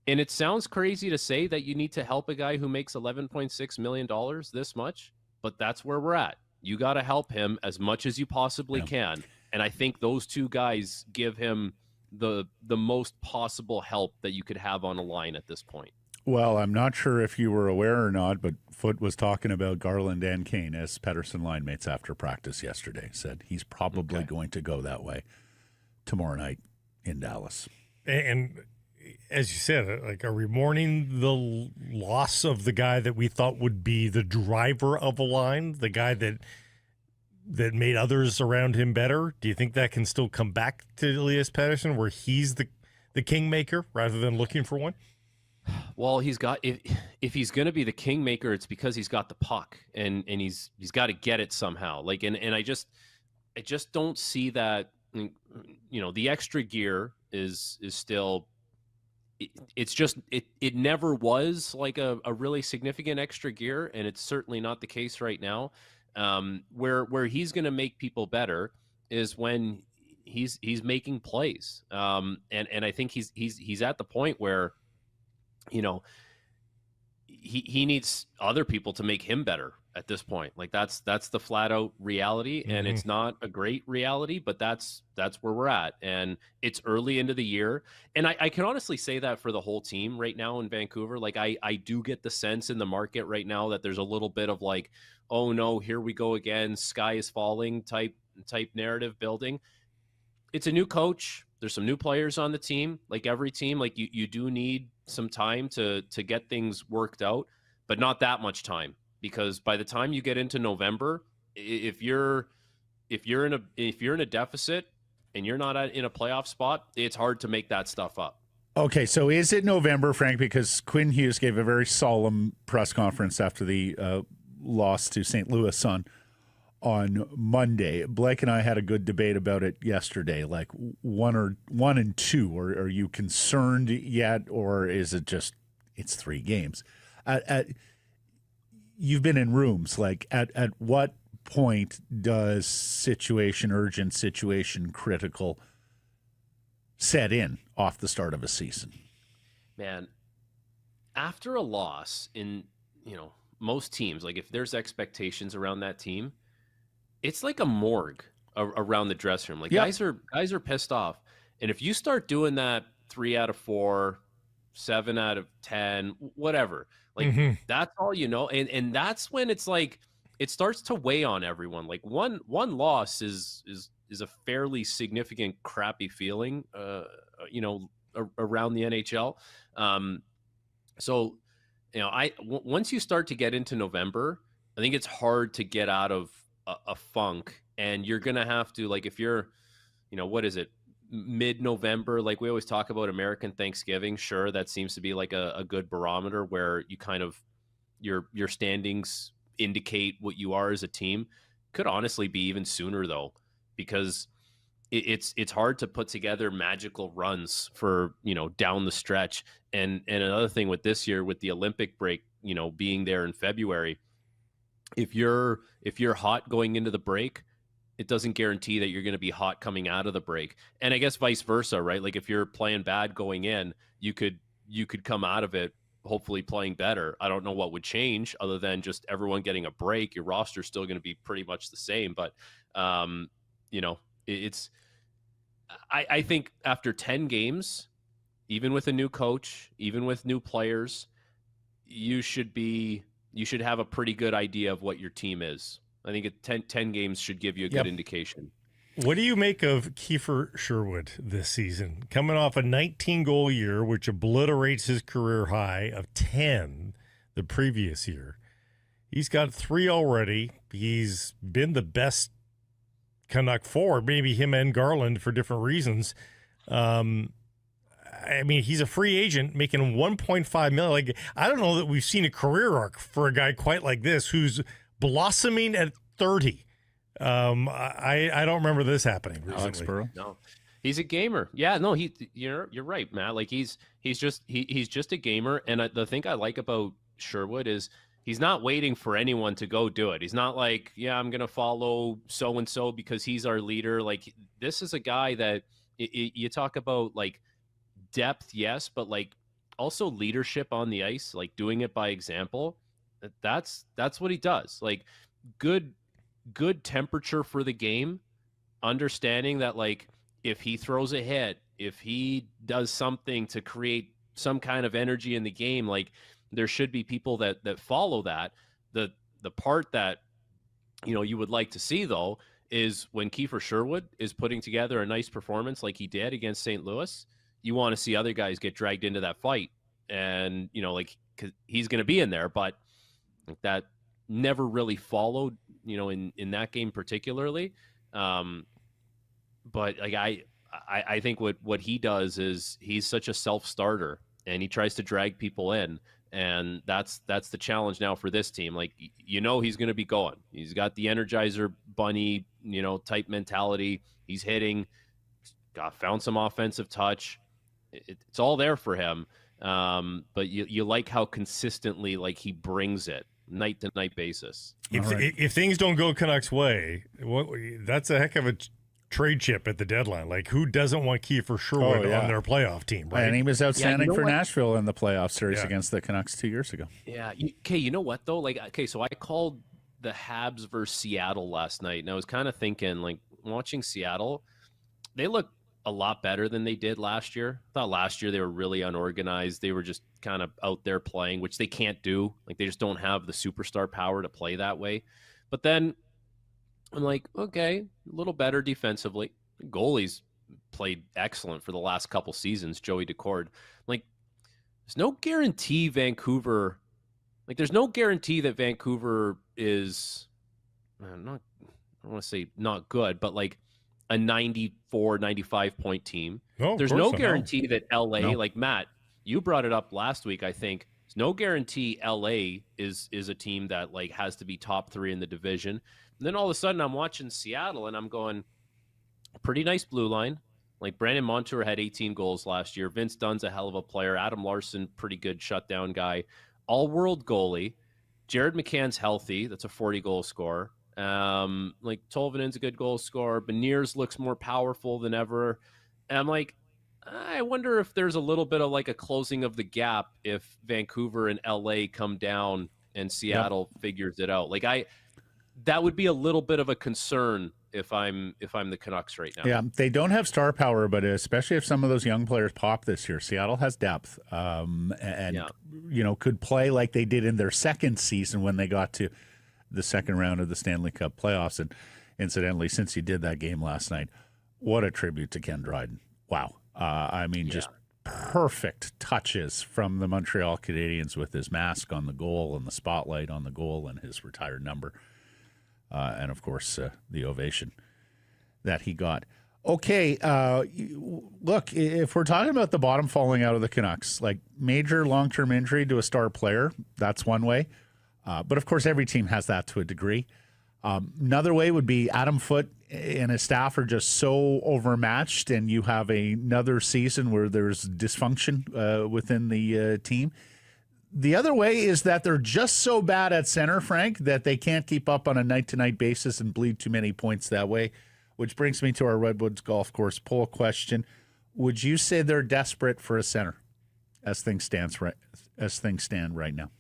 And it sounds crazy to say that you need to help a guy who makes $11.6 million this much, but that's where we're at. You got to help him as much as you possibly can. And I think those 2 guys give him the most possible help that you could have on a line at this point. Well, I'm not sure if you were aware or not, but Foote was talking about Garland and Kane as Pettersson line mates after practice yesterday. Said he's probably going to go that way tomorrow night in Dallas. And as you said, like, are we mourning the loss of the guy that we thought would be the driver of a line, the guy that made others around him better? Do you think that can still come back to Elias Pettersson, where he's the kingmaker rather than looking for one? Well, he's got if he's going to be the kingmaker, it's because he's got the puck and he's got to get it somehow. Like, and I just don't see that. You know, the extra gear is still. It's just it never was like a really significant extra gear, and it's certainly not the case right now. Where he's going to make people better is when he's making plays. And I think he's at the point where, you know, he needs other people to make him better at this point. Like that's the flat out reality. And it's not a great reality, but that's where we're at. And it's early into the year. And I can honestly say that for the whole team right now in Vancouver. Like I do get the sense in the market right now that there's a little bit of like, oh no, here we go again, sky is falling type narrative building. It's a new coach. There's some new players on the team, like every team. Like you do need some time to get things worked out, but not that much time, because by the time you get into November, if you're in a deficit and you're not in a playoff spot, it's hard to make that stuff up. Okay, so is it November, Frank? Because Quinn Hughes gave a very solemn press conference after the loss to St. Louis on Monday. Blake and I had a good debate about it yesterday. Like 1 and 2. Or are you concerned yet, or is it just it's 3 games? You've been in rooms. Like at what point does urgent situation critical set in off the start of a season? Man, after a loss in, you know, most teams, like if there's expectations around that team, it's like a morgue around the dressing room. Like guys are pissed off. And if you start doing that 3 out of 4, 7 out of 10, whatever, like that's all you know. And that's when it's like, it starts to weigh on everyone. Like one loss is a fairly significant crappy feeling, you know, around the NHL. So, you know, once you start to get into November, I think it's hard to get out of a funk, and you're going to have to, like, if you're, you know, what is it? Mid-November, like we always talk about American Thanksgiving. Sure. That seems to be like a good barometer where you kind of, your standings indicate what you are as a team. Could honestly be even sooner though, because it's hard to put together magical runs for, you know, down the stretch. And another thing with this year, with the Olympic break, you know, being there in February, if you're hot going into the break, it doesn't guarantee that you're going to be hot coming out of the break. And I guess vice versa, right? Like if you're playing bad going in, you could come out of it hopefully playing better. I don't know what would change other than just everyone getting a break. Your roster's still going to be pretty much the same, but you know, I think after 10 games, even with a new coach, even with new players, you should have a pretty good idea of what your team is. I think 10 games should give you a good indication. What do you make of Kiefer Sherwood this season? Coming off a 19-goal year, which obliterates his career high of 10 the previous year. He's got 3 already. He's been the best Canuck forward, maybe him and Garland for different reasons. I mean, he's a free agent making $1.5 million. Like, I don't know that we've seen a career arc for a guy quite like this who's blossoming at 30. I don't remember this happening recently. Alex Burrow? No, he's a gamer. Yeah, no, you're right, Matt. Like he's just a gamer. And the thing I like about Sherwood is he's not waiting for anyone to go do it. He's not like, yeah, I'm gonna follow so and so because he's our leader. Like this is a guy that you talk about like depth, yes, but like also leadership on the ice, like doing it by example. That's what he does. Like good temperature for the game, understanding that like if he throws a hit, if he does something to create some kind of energy in the game, like there should be people that follow that. The part that, you know, you would like to see though is when Kiefer Sherwood is putting together a nice performance like he did against St. Louis, you want to see other guys get dragged into that fight, and like 'cause he's going to be in there, but that never really followed, in that game particularly. But like I think what he does is he's such a self-starter, and he tries to drag people in, and that's the challenge now for this team. Like he's going to be going. He's got the Energizer Bunny type mentality. He's hitting. Found some offensive touch. It's all there for him. But you like how consistently like he brings it night to night basis. If things don't go Canucks way, that's a heck of a trade chip at the deadline. Like, who doesn't want Kiefer Sherwood on their playoff team, right? And he was outstanding for what? Nashville in the playoff series against the Canucks 2 years ago. Yeah. Okay, you know what, though? Like, okay, so I called the Habs versus Seattle last night, and I was kind of thinking, like, watching Seattle, they look a lot better than they did last year. I thought last year they were really unorganized. They were just kind of out there playing, which they can't do. Like, they just don't have the superstar power to play that way. But then I'm like, okay, a little better defensively. Goalies played excellent for the last couple seasons, Joey Decord. Like, there's no guarantee Vancouver, like, there's no guarantee that Vancouver is not, I don't want to say not good, but like a 94, 95 point team. No, there's no guarantee that LA, like Matt, you brought it up last week, I think. There's no guarantee LA is a team that like has to be top 3 in the division. And then all of a sudden I'm watching Seattle and I'm going, pretty nice blue line. Like Brandon Montour had 18 goals last year. Vince Dunn's a hell of a player. Adam Larson, pretty good shutdown guy. All-world goalie. Jared McCann's healthy. That's a 40-goal scorer. Like Tolvanen's a good goal scorer. Beniers looks more powerful than ever. And I'm like, I wonder if there's a little bit of like a closing of the gap if Vancouver and LA come down and Seattle figures it out. Like that would be a little bit of a concern if I'm the Canucks right now. Yeah, they don't have star power, but especially if some of those young players pop this year, Seattle has depth, and could play like they did in their second season when they got to the second round of the Stanley Cup playoffs. And incidentally, since he did that game last night, what a tribute to Ken Dryden! Wow, just perfect touches from the Montreal Canadiens with his mask on the goal and the spotlight on the goal and his retired number. And, of course, the ovation that he got. Okay, look, if we're talking about the bottom falling out of the Canucks, like major long-term injury to a star player, that's one way. But, of course, every team has that to a degree. Another way would be Adam Foote and his staff are just so overmatched, and you have another season where there's dysfunction within the team. The other way is that they're just so bad at center, Frank, that they can't keep up on a night-to-night basis and bleed too many points that way, which brings me to our Redwoods Golf Course poll question. Would you say they're desperate for a center as things stand right now?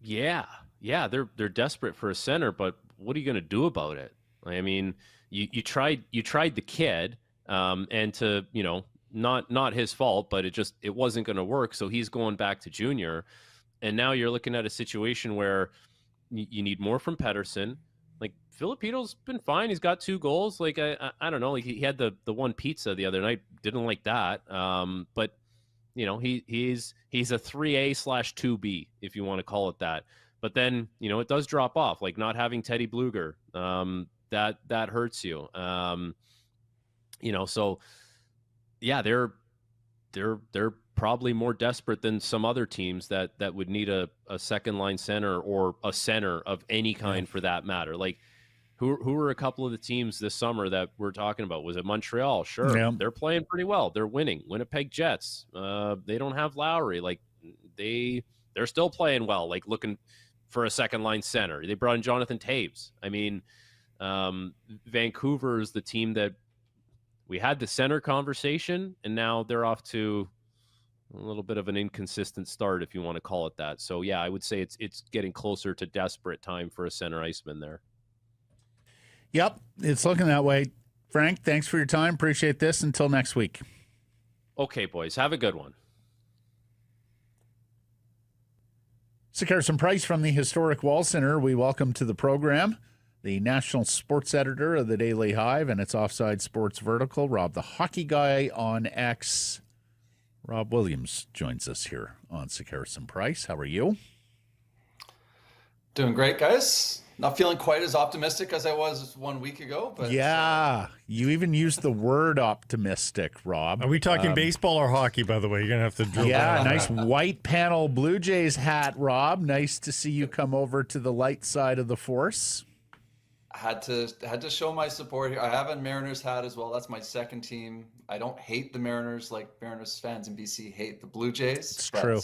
Yeah, they're desperate for a center, but what are you going to do about it? I mean, you tried the kid, and to not his fault, but it wasn't going to work. So he's going back to junior. And now you're looking at a situation where you need more from Pettersson. Like Filipino's been fine. He's got 2 goals. Like, I don't know. Like he had the one pizza the other night. Didn't like that. But he's a 3A/2B, if you want to call it that. But then, it does drop off, like not having Teddy Blueger. That hurts you. So yeah, they're probably more desperate than some other teams that would need a second line center or a center of any kind for that matter. Like who were a couple of the teams this summer that we're talking about? Was it Montreal? Sure. Yeah. They're playing pretty well. They're winning. Winnipeg Jets. They don't have Lowry. Like they're still playing well, like looking for a second line center. They brought in Jonathan Taves. I mean, Vancouver is the team that we had the center conversation, and now they're off to a little bit of an inconsistent start, if you want to call it that. So, yeah, I would say it's getting closer to desperate time for a center iceman there. Yep, it's looking that way. Frank, thanks for your time. Appreciate this. Until next week. Okay, boys. Have a good one. Sir Carson Price from the Historic Wall Center, we welcome to the program. the national sports editor of the Daily Hive and its Offside Sports vertical. Rob, the hockey guy on X. Rob Williams joins us here on Sekeres and Price. How are you? Doing great, guys. Not feeling quite as optimistic as I was 1 week ago, but yeah, you even used the word optimistic, Rob. Are we talking baseball or hockey, by the way? You're going to have to drill down. Nice white panel Blue Jays hat, Rob. Nice to see you come over to the light side of the force. I had to show my support here. I have a Mariners hat as well. That's my second team. I don't hate the Mariners like Mariners fans in BC hate the Blue Jays. It's true.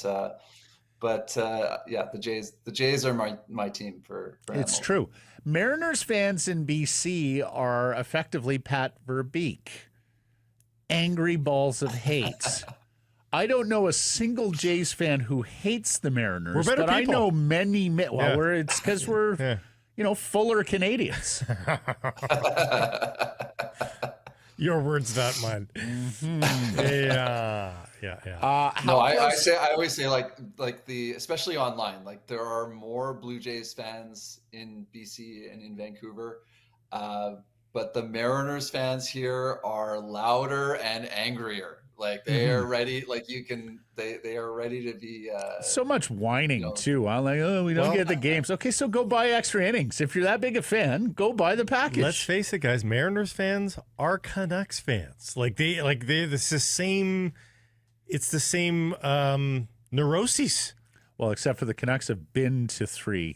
But the Jays are my team for It's Hamilton. true. Mariners fans in BC are effectively Pat Verbeek, angry balls of hate. I don't know a single Jays fan who hates the Mariners, We're better but people. I know many. Well, it's because we're fuller Canadians. Your words, not mine. Yeah. I always say like especially online, like there are more Blue Jays fans in BC and in Vancouver, but the Mariners fans here are louder and angrier. Like they are ready. Like they are ready to be. So much whining too. I'm like, we don't get the games. Okay, so go buy extra innings. If you're that big a fan, go buy the package. Let's face it, guys. Mariners fans are Canucks fans. It's the same neuroses. Well, except for the Canucks have been to 3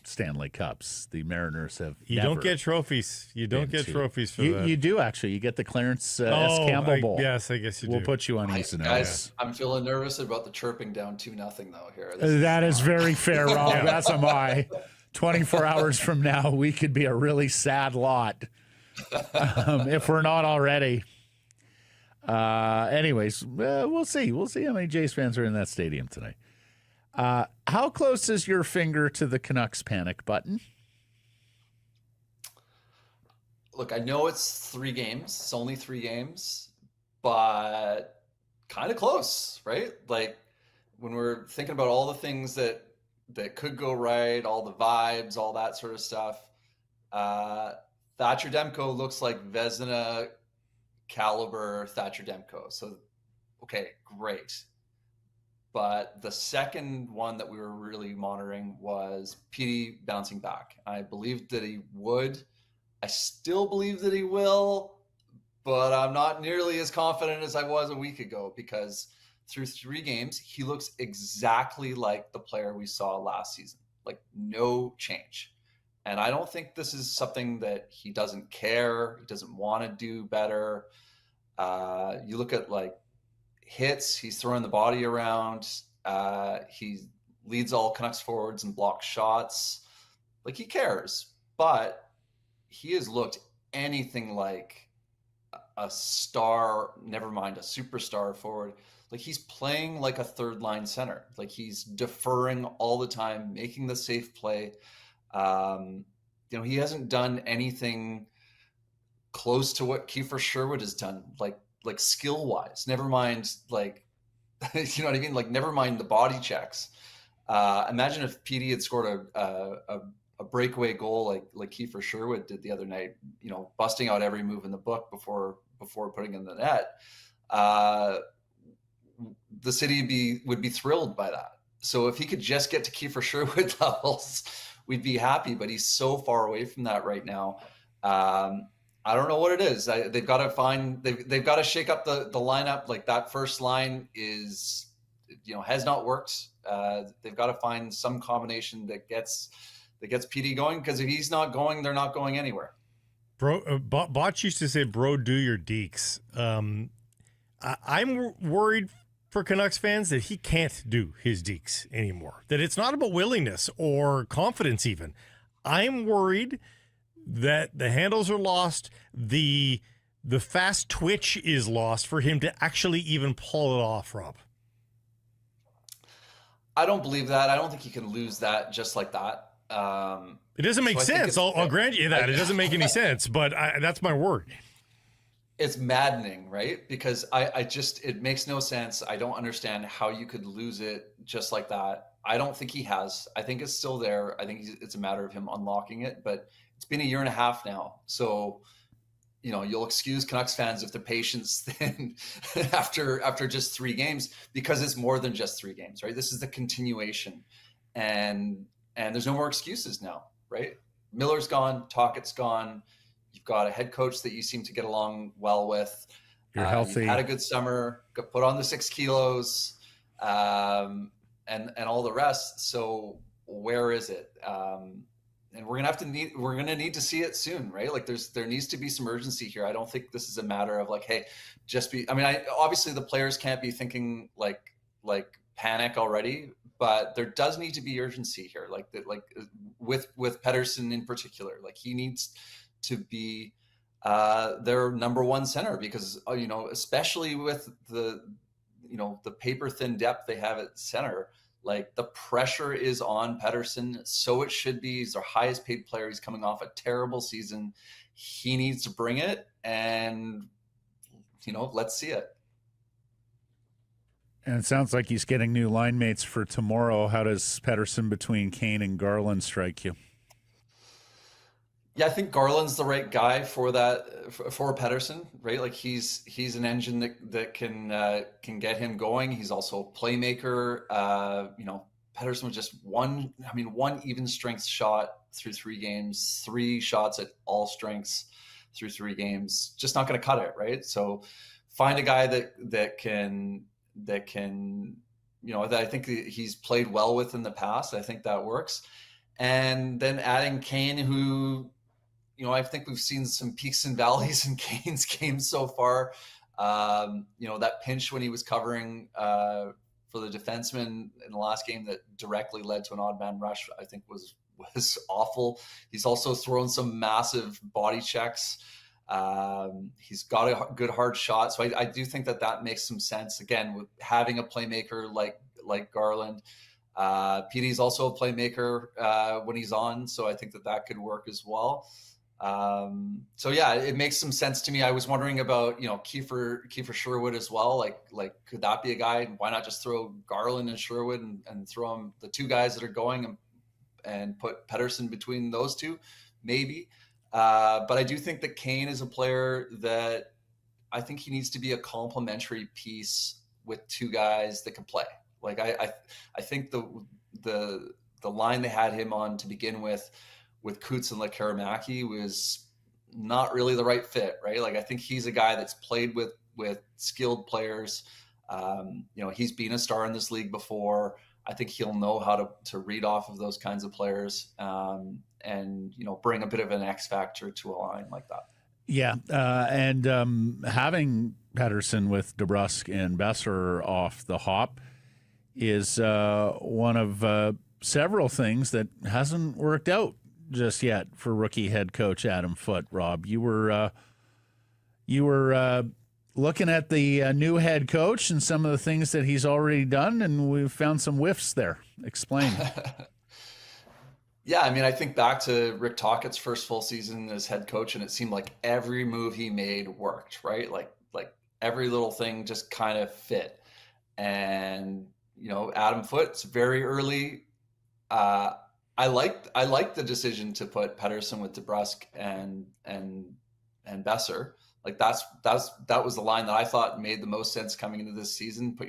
Stanley Cups. The Mariners have. You don't get trophies. You don't get trophies for that. You do actually. You get the Clarence S. Campbell Bowl. Yes, I guess you do. We'll put you on ice and guys, I'm feeling nervous about the chirping down 2-0 though here. That is very fair, Rob. That's a my. 24 hours from now, we could be a really sad lot if we're not already. Anyways, we'll see. We'll see how many Jays fans are in that stadium tonight. How close is your finger to the Canucks panic button? Look, I know it's 3 games. It's only 3 games, but kind of close, right? Like when we're thinking about all the things that could go right, all the vibes, all that sort of stuff. Thatcher Demko looks like Vezina caliber Thatcher Demko. So, okay, great. But the second one that we were really monitoring was Petey bouncing back. I believed that he would. I still believe that he will, but I'm not nearly as confident as I was a week ago because through 3 games, he looks exactly like the player we saw last season. Like no change. And I don't think this is something that he doesn't care. He doesn't want to do better. You look at like hits, he's throwing the body around. He leads all Canucks forwards and blocks shots. Like he cares, but he has looked anything like a star, never mind a superstar forward. Like he's playing like a third line center. Like he's deferring all the time, making the safe play. He hasn't done anything close to what Kiefer Sherwood has done, like skill wise. Never mind, like you know what I mean. Like never mind the body checks. Imagine if PD had scored a breakaway goal like Kiefer Sherwood did the other night. You know, busting out every move in the book before putting in the net. The city would be thrilled by that. So if he could just get to Kiefer Sherwood levels, we'd be happy. But he's so far away from that right now. I don't know what it is. They've got to find. They've got to shake up the lineup. Like that first line has not worked. They've got to find some combination that gets PD going. Because if he's not going, they're not going anywhere. Bro, Botch used to say, "Bro, do your deeks." I'm worried for Canucks fans that he can't do his deeks anymore. That it's not about willingness or confidence even. I'm worried that the handles are lost, the fast twitch is lost for him to actually even pull it off, Rob. I don't believe that. I don't think he can lose that just like that. It doesn't make sense. I'll grant you that. It doesn't make any sense, but that's my word. it's maddening, right? Because I just, it makes no sense. I don't understand how you could lose it just like that. I don't think he has. I think it's still there. I think it's a matter of him unlocking it, but it's been a year and a half now. So, you know, you'll excuse Canucks fans if the patience then after just 3 games, because it's more than just 3 games, right? This is the continuation, and there's no more excuses now, right? Miller's gone, Tocchet's gone. You've got a head coach that you seem to get along well with. You're healthy. You've had a good summer, got put on the 6 kilos, and all the rest. So where is it? And we're gonna need to see it soon, right? Like there needs to be some urgency here. I don't think this is a matter of like, hey, obviously the players can't be thinking like panic already, but there does need to be urgency here. Like with Pettersson in particular, like he needs to be their number 1 center, because especially with the paper thin depth they have at center. Like the pressure is on Pettersson, so it should be. He's our highest paid player. He's coming off a terrible season. He needs to bring it, and let's see it. And it sounds like he's getting new line mates for tomorrow. How does Pettersson between Kane and Garland strike you? Yeah, I think Garland's the right guy for that, for Pettersson, right? Like he's an engine that can get him going. He's also a playmaker. Pettersson was just one even strength shot through 3 games, 3 shots at all strengths through 3 games. Just not going to cut it, right? So find a guy that can that I think he's played well with in the past. I think that works. And then adding Kane, who I think we've seen some peaks and valleys in Kane's game so far. That pinch when he was covering for the defenseman in the last game that directly led to an odd man rush, I think was awful. He's also thrown some massive body checks. He's got a good hard shot. So I do think that makes some sense. Again, with having a playmaker like Garland. PD's also a playmaker when he's on. So I think that could work as well. So yeah, it makes some sense to me. I was wondering about, Kiefer Sherwood as well. Like, could that be a guy? Why not just throw Garland and Sherwood and throw them the 2 guys that are going and put Pettersson between those 2, maybe. But I do think that Kane is a player that I think he needs to be a complementary piece with 2 guys that can play. Like I think the line they had him on to begin with Cootes and Lekaramaki was not really the right fit, right? Like I think he's a guy that's played with skilled players. He's been a star in this league before. I think he'll know how to read off of those kinds of players and bring a bit of an X factor to a line like that. Yeah, and having Pettersson with DeBrusk and Besser off the hop is one of several things that hasn't worked out just yet for rookie head coach Adam Foote. Rob, you were looking at the new head coach and some of the things that he's already done, and we've found some whiffs there. Explain. Yeah, I think back to Rick Tocchet's first full season as head coach, and it seemed like every move he made worked, right? Like every little thing just kind of fit. And Adam Foote's very early. I liked the decision to put Pettersson with DeBrusk and Besser. Like that was the line that I thought made the most sense coming into this season. Put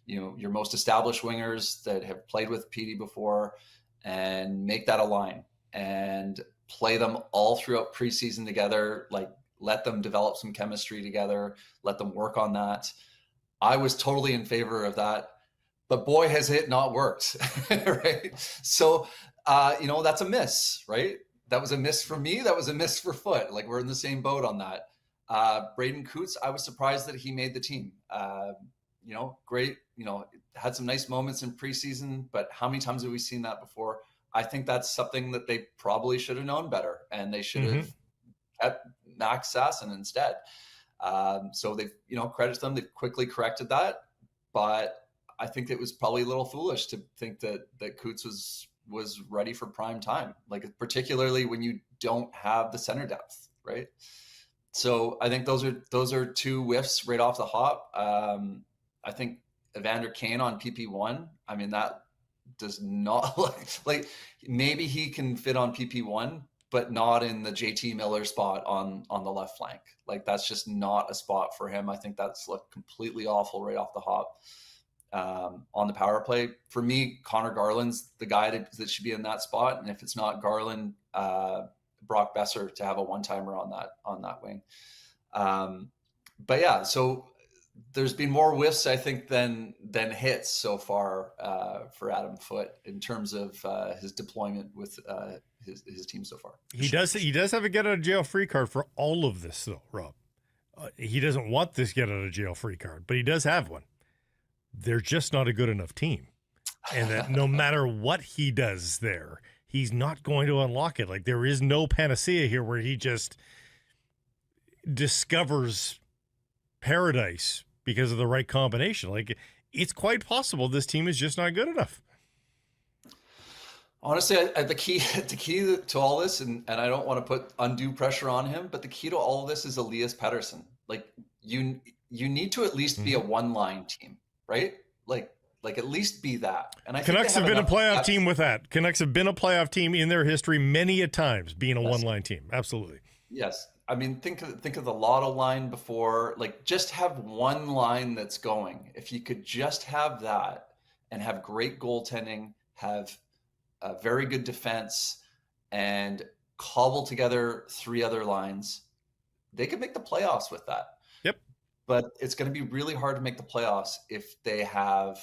your most established wingers that have played with PD before, and make that a line and play them all throughout preseason together. Like let them develop some chemistry together. Let them work on that. I was totally in favor of that. But boy, has it not worked, right? So, that's a miss, right? That was a miss for me. That was a miss for Foote. Like we're in the same boat on that. Braeden Cootes, I was surprised that he made the team. Great. Had some nice moments in preseason, but how many times have we seen that before? I think that's something that they probably should have known better, and they should have kept Max Sasson instead. So they've, credit to them. They've quickly corrected that, but I think it was probably a little foolish to think that Cootes was ready for prime time, like particularly when you don't have the center depth, right? So I think those are two whiffs right off the hop. I think Evander Kane on PP1. I mean, that does not like maybe he can fit on PP1, but not in the JT Miller spot on the left flank. Like that's just not a spot for him. I think that's looked completely awful right off the hop. On the power play, for me, Connor Garland's the guy that should be in that spot, and if it's not Garland, Brock Besser to have a one-timer on that wing. But yeah, so there's been more whiffs, I think, than hits so far for Adam Foote in terms of his deployment with his team so far. He does have a get out of jail free card for all of this, though, Rob. He doesn't want this get out of jail free card, but he does have one. They're just not a good enough team, and that no matter what he does there, he's not going to unlock it. Like there is no panacea here where he just discovers paradise because of the right combination. Like it's quite possible this team is just not good enough. Honestly, the key to all this, and I don't want to put undue pressure on him, but the key to all of this is Elias Pettersson. Like you need to at least be a one-line team, right? Like at least be that. And I Canucks have been a playoff team with that. Canucks have been a playoff team in their history many a times, being a one-line team. Absolutely. Yes. I mean, think of the Lotto line before. Like, just have one line that's going. If you could just have that and have great goaltending, have a very good defense, and cobble together three other lines, they could make the playoffs with that. Yep. But it's going to be really hard to make the playoffs if they have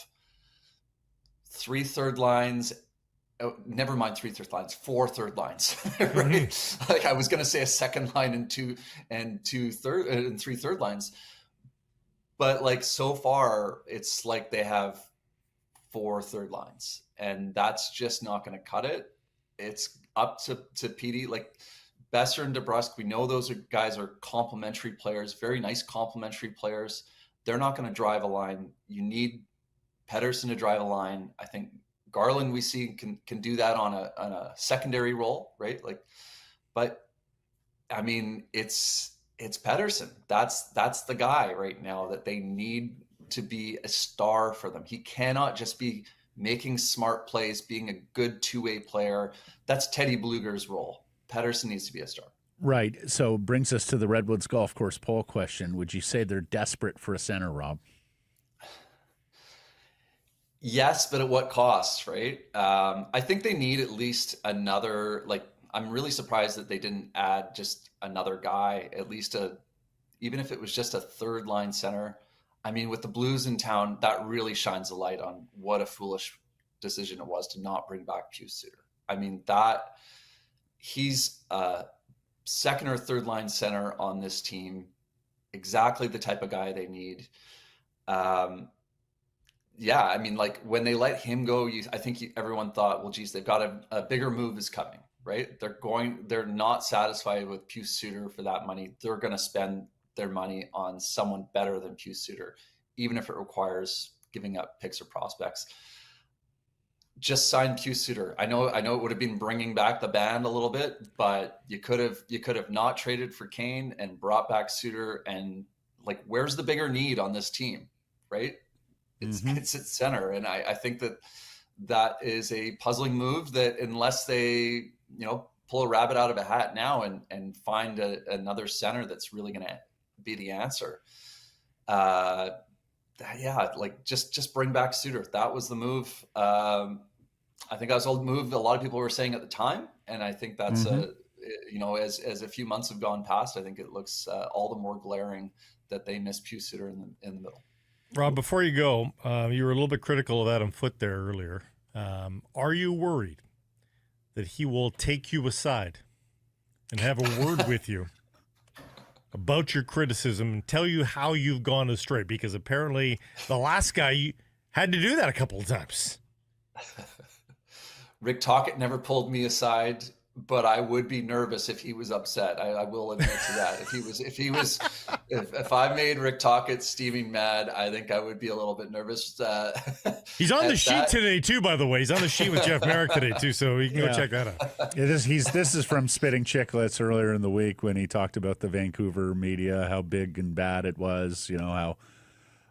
three third lines. Oh, never mind four third lines, right? Mm-hmm. Like I was going to say a second line and three third lines, but like so far it's like they have four third lines, and that's just not going to cut it. It's up to PD. Like Besser and DeBrusk, we know those guys are complementary players, very nice complementary players. They're not going to drive a line. You need Pettersson to drive a line. I think Garland we see can do that on a secondary role, right? Like, but I mean, it's Pettersson. That's the guy right now that they need to be a star for them. He cannot just be making smart plays, being a good two-way player. That's Teddy Blueger's role. Pettersson needs to be a star. Right. So brings us to the Redwoods Golf Course poll question. Would you say they're desperate for a center, Rob? Yes, but at what cost, right? I think they need at least another, like, I'm really surprised that they didn't add just another guy, at least even if it was just a third line center. I mean, with the Blues in town, that really shines a light on what a foolish decision it was to not bring back Pius Suter. I mean, he's a second or third line center on this team, exactly the type of guy they need. Yeah, I mean, like when they let him go, I think everyone thought, well, geez, they've got a bigger move is coming, right? They're not satisfied with Pius Suter for that money. They're going to spend their money on someone better than Pius Suter, even if it requires giving up picks or prospects. Just sign Pius Suter. I know it would have been bringing back the band a little bit, but you could have not traded for Kane and brought back Suter. And like, where's the bigger need on this team, right? It's at center, and I think that is a puzzling move. That unless they pull a rabbit out of a hat now and find another center that's really going to be the answer. Yeah, like just bring back Suter. That was the move. I think that was the move a lot of people were saying at the time, and I think that's as a few months have gone past, I think it looks all the more glaring that they missed Pius Suter in the middle. Rob, before you go, you were a little bit critical of Adam Foote there earlier. Are you worried that he will take you aside and have a word with you about your criticism and tell you how you've gone astray? Because apparently the last guy had to do that a couple of times. Rick Tocchet never pulled me aside, but I would be nervous if he was upset. I will admit to that. If I made Rick Tocchet steaming mad, I think I would be a little bit nervous. He's on the sheet today too, by the way. He's on the sheet with Jeff Merrick today too, so you can go check that out. This is from Spitting Chicklets earlier in the week when he talked about the Vancouver media, how big and bad it was. You know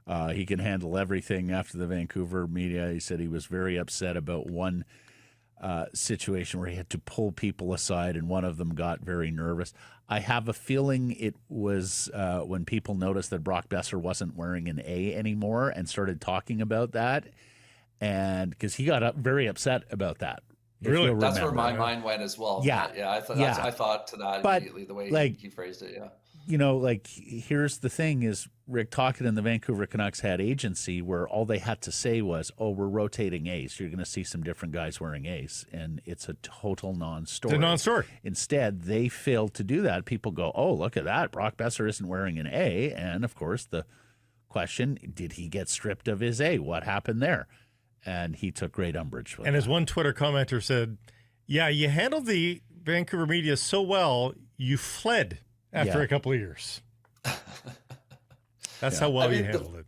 how he can handle everything after the Vancouver media. He said he was very upset about one situation where he had to pull people aside, and one of them got very nervous. I have a feeling it was when people noticed that Brock Besser wasn't wearing an A anymore and started talking about that, and because he got very upset about that. Really? That's where my mind went as well. Yeah. I thought to that immediately, the way he phrased it. Yeah. You know, like, here's the thing is Rick Tocchet and the Vancouver Canucks had agency where all they had to say was, oh, we're rotating A's. You're going to see some different guys wearing A's. And it's a total non-story. It's a non-story. Instead, they failed to do that. People go, oh, look at that. Brock Besser isn't wearing an A. And, of course, the question, did he get stripped of his A? What happened there? And he took great umbrage with And that. as one Twitter commenter said, yeah, you handled the Vancouver media so well, you fled after a couple of years. That's how well you handled it.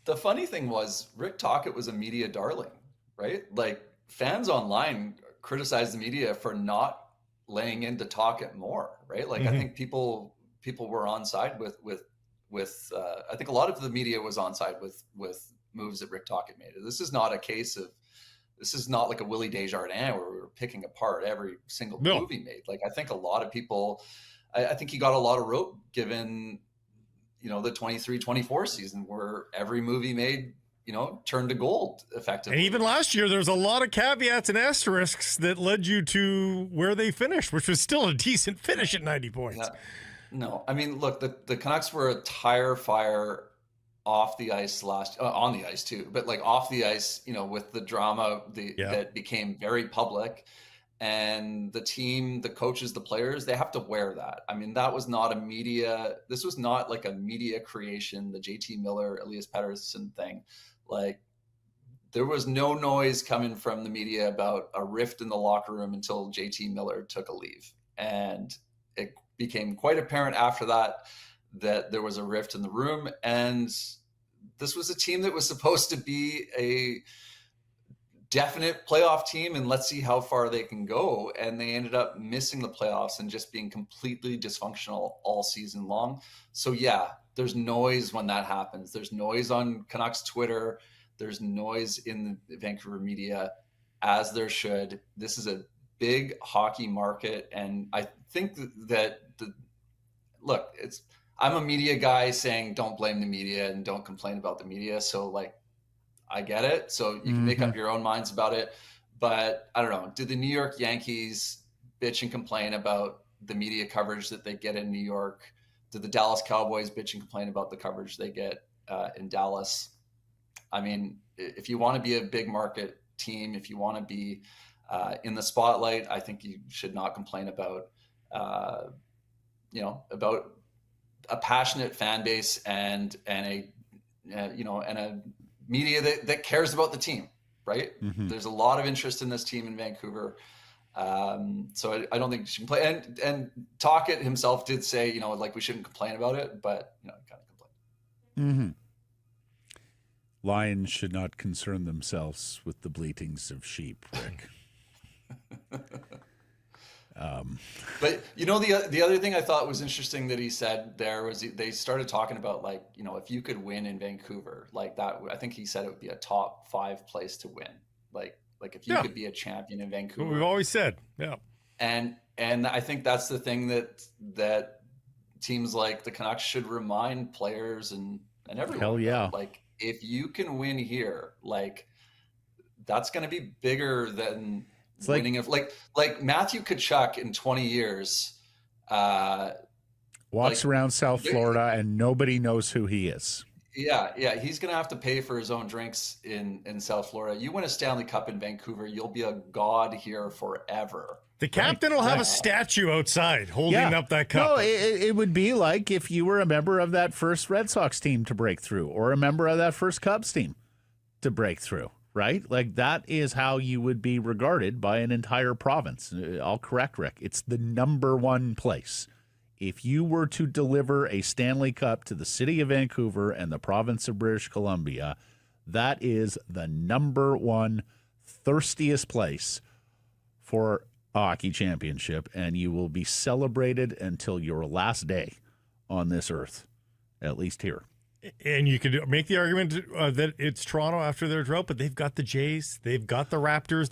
The funny thing was, Rick Tocchet was a media darling, right? Like, fans online criticized the media for not laying into Tocchet more, right? Like, I think people were on side with I think a lot of the media was on side with moves that Rick Tocchet made. This is not a case of, this is not like a Willie Desjardins where we were picking apart every single move he made. Like, I think a lot of people, I think he got a lot of rope given, you know, the 23-24 season where every move he made, you know, turned to gold effectively. And even last year, there's a lot of caveats and asterisks that led you to where they finished, which was still a decent finish at 90 points. Yeah. No, I mean, look, the Canucks were a tire fire off the ice on the ice too, but like off the ice, you know, with the drama that became very public. And the team, the coaches, the players, they have to wear that. I mean, that was not this was not like a media creation, the JT Miller, Elias Pettersson thing. Like, there was no noise coming from the media about a rift in the locker room until JT Miller took a leave. And it became quite apparent after that there was a rift in the room. And this was a team that was supposed to be a definite playoff team, and let's see how far they can go. And they ended up missing the playoffs and just being completely dysfunctional all season long. So yeah, there's noise when that happens. There's noise on Canucks Twitter. There's noise in the Vancouver media, as there should. This is a big hockey market. And I think that I'm a media guy saying don't blame the media and don't complain about the media. So like, I get it. So you can make up your own minds about it. But I don't know. Did the New York Yankees bitch and complain about the media coverage that they get in New York? Did the Dallas Cowboys bitch and complain about the coverage they get in Dallas? I mean, if you want to be a big market team, if you want to be in the spotlight, I think you should not complain about, about a passionate fan base and a media that cares about the team, right? There's a lot of interest in this team in Vancouver. So I don't think you should complain. And Tocchet himself did say, like we shouldn't complain about it, but, kind of complain. Lions should not concern themselves with the bleatings of sheep, Rick. But the other thing I thought was interesting that he said there was they started talking about like, if you could win in Vancouver like that, I think he said it would be a top 5 place to win. Like if you could be a champion in Vancouver. What we've always said. Yeah. And I think that's the thing that teams like the Canucks should remind players and everyone. Hell yeah. Like, if you can win here, like that's going to be bigger than winning like Matthew Tkachuk in 20 years walks around South Florida and nobody knows who he is. Yeah, he's gonna have to pay for his own drinks in South Florida. You win a Stanley Cup in Vancouver, you'll be a god here forever. The captain will have a statue outside holding up that cup. No, it would be like if you were a member of that first Red Sox team to break through, or a member of that first Cubs team to break through. right? Like that is how you would be regarded by an entire province. I'll correct Rick. It's the number one place. If you were to deliver a Stanley Cup to the city of Vancouver and the province of British Columbia, that is the number one thirstiest place for a hockey championship, and you will be celebrated until your last day on this earth, at least here. And you could make the argument that it's Toronto after their drought, but they've got the Jays, they've got the Raptors,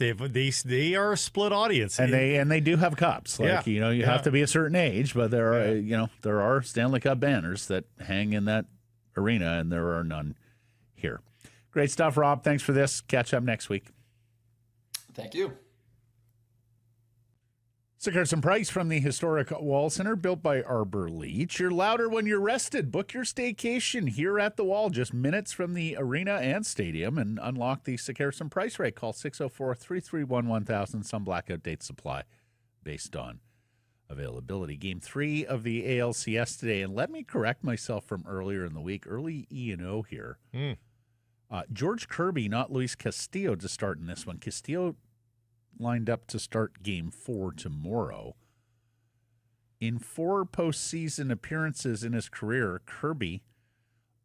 they are a split audience, and they do have cups. Like you have to be a certain age, but there are there are Stanley Cup banners that hang in that arena, and there are none here. Great stuff, Rob. Thanks for this. Catch up next week. Thank you. Sickers and Price from the historic Wall Center, built by Arbor Leach. You're louder when you're rested. Book your staycation here at the Wall, just minutes from the arena and stadium, and unlock the Sickers and Price rate. Call 604-331-1000. Some blackout dates supply based on availability. Game 3 of the ALCS today, and let me correct myself from earlier in the week. Early E&O here. George Kirby, not Luis Castillo, to start in this one. Castillo lined up to start Game 4 tomorrow. In 4 postseason appearances in his career, Kirby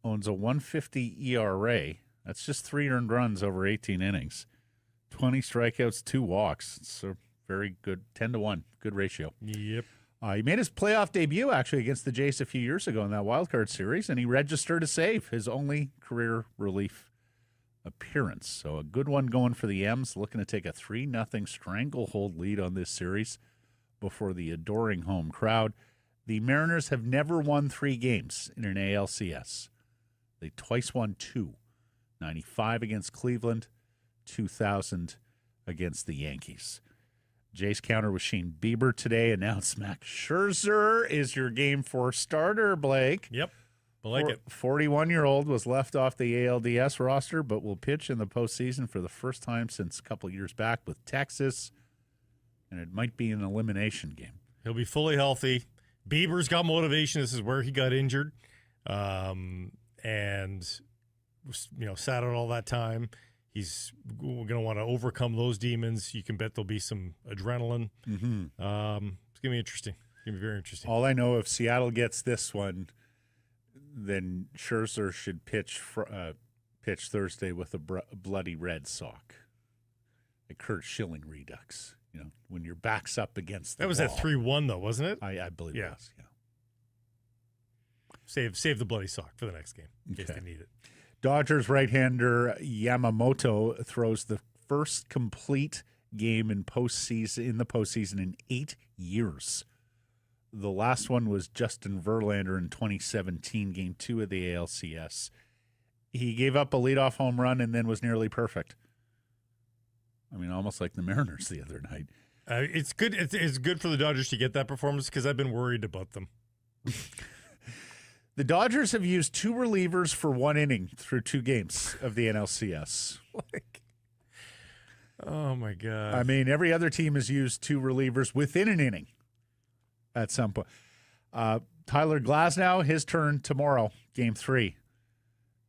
owns a 150 ERA. That's just 3 earned runs over 18 innings. 20 strikeouts, 2 walks. It's a very good 10-1. Good ratio. Yep. He made his playoff debut, actually, against the Jays a few years ago in that wildcard series, and he registered a save, his only career relief appearance. So a good one going for the M's, looking to take a 3-0 stranglehold lead on this series before the adoring home crowd. The Mariners have never won 3 games in an ALCS. They twice won 2. 95 against Cleveland, 2000 against the Yankees. Jays counter with Shane Bieber today. Announced Max Scherzer is your Game 4 starter, Blake. Yep. I like it. 41-year-old was left off the ALDS roster, but will pitch in the postseason for the first time since a couple years back with Texas, and it might be an elimination game. He'll be fully healthy. Bieber's got motivation. This is where he got injured, and sat out all that time. He's going to want to overcome those demons. You can bet there'll be some adrenaline. Mm-hmm. It's going to be interesting. It's going to be very interesting. All I know, if Seattle gets this one, then Scherzer should pitch Thursday with a bloody red sock. A Kurt Schilling redux. When your back's up against the That was wall. at 3-1, though, wasn't it? I believe it was, Save the bloody sock for the next game in case they need it. Dodgers right-hander Yamamoto throws the first complete game in the postseason in 8 years. The last one was Justin Verlander in 2017, Game 2 of the ALCS. He gave up a leadoff home run and then was nearly perfect. I mean, almost like the Mariners the other night. It's good. It's good for the Dodgers to get that performance because I've been worried about them. The Dodgers have used 2 relievers for 1 inning through 2 games of the NLCS. Oh, my God. I mean, every other team has used 2 relievers within an inning at some point. Tyler Glasnow, his turn tomorrow, Game 3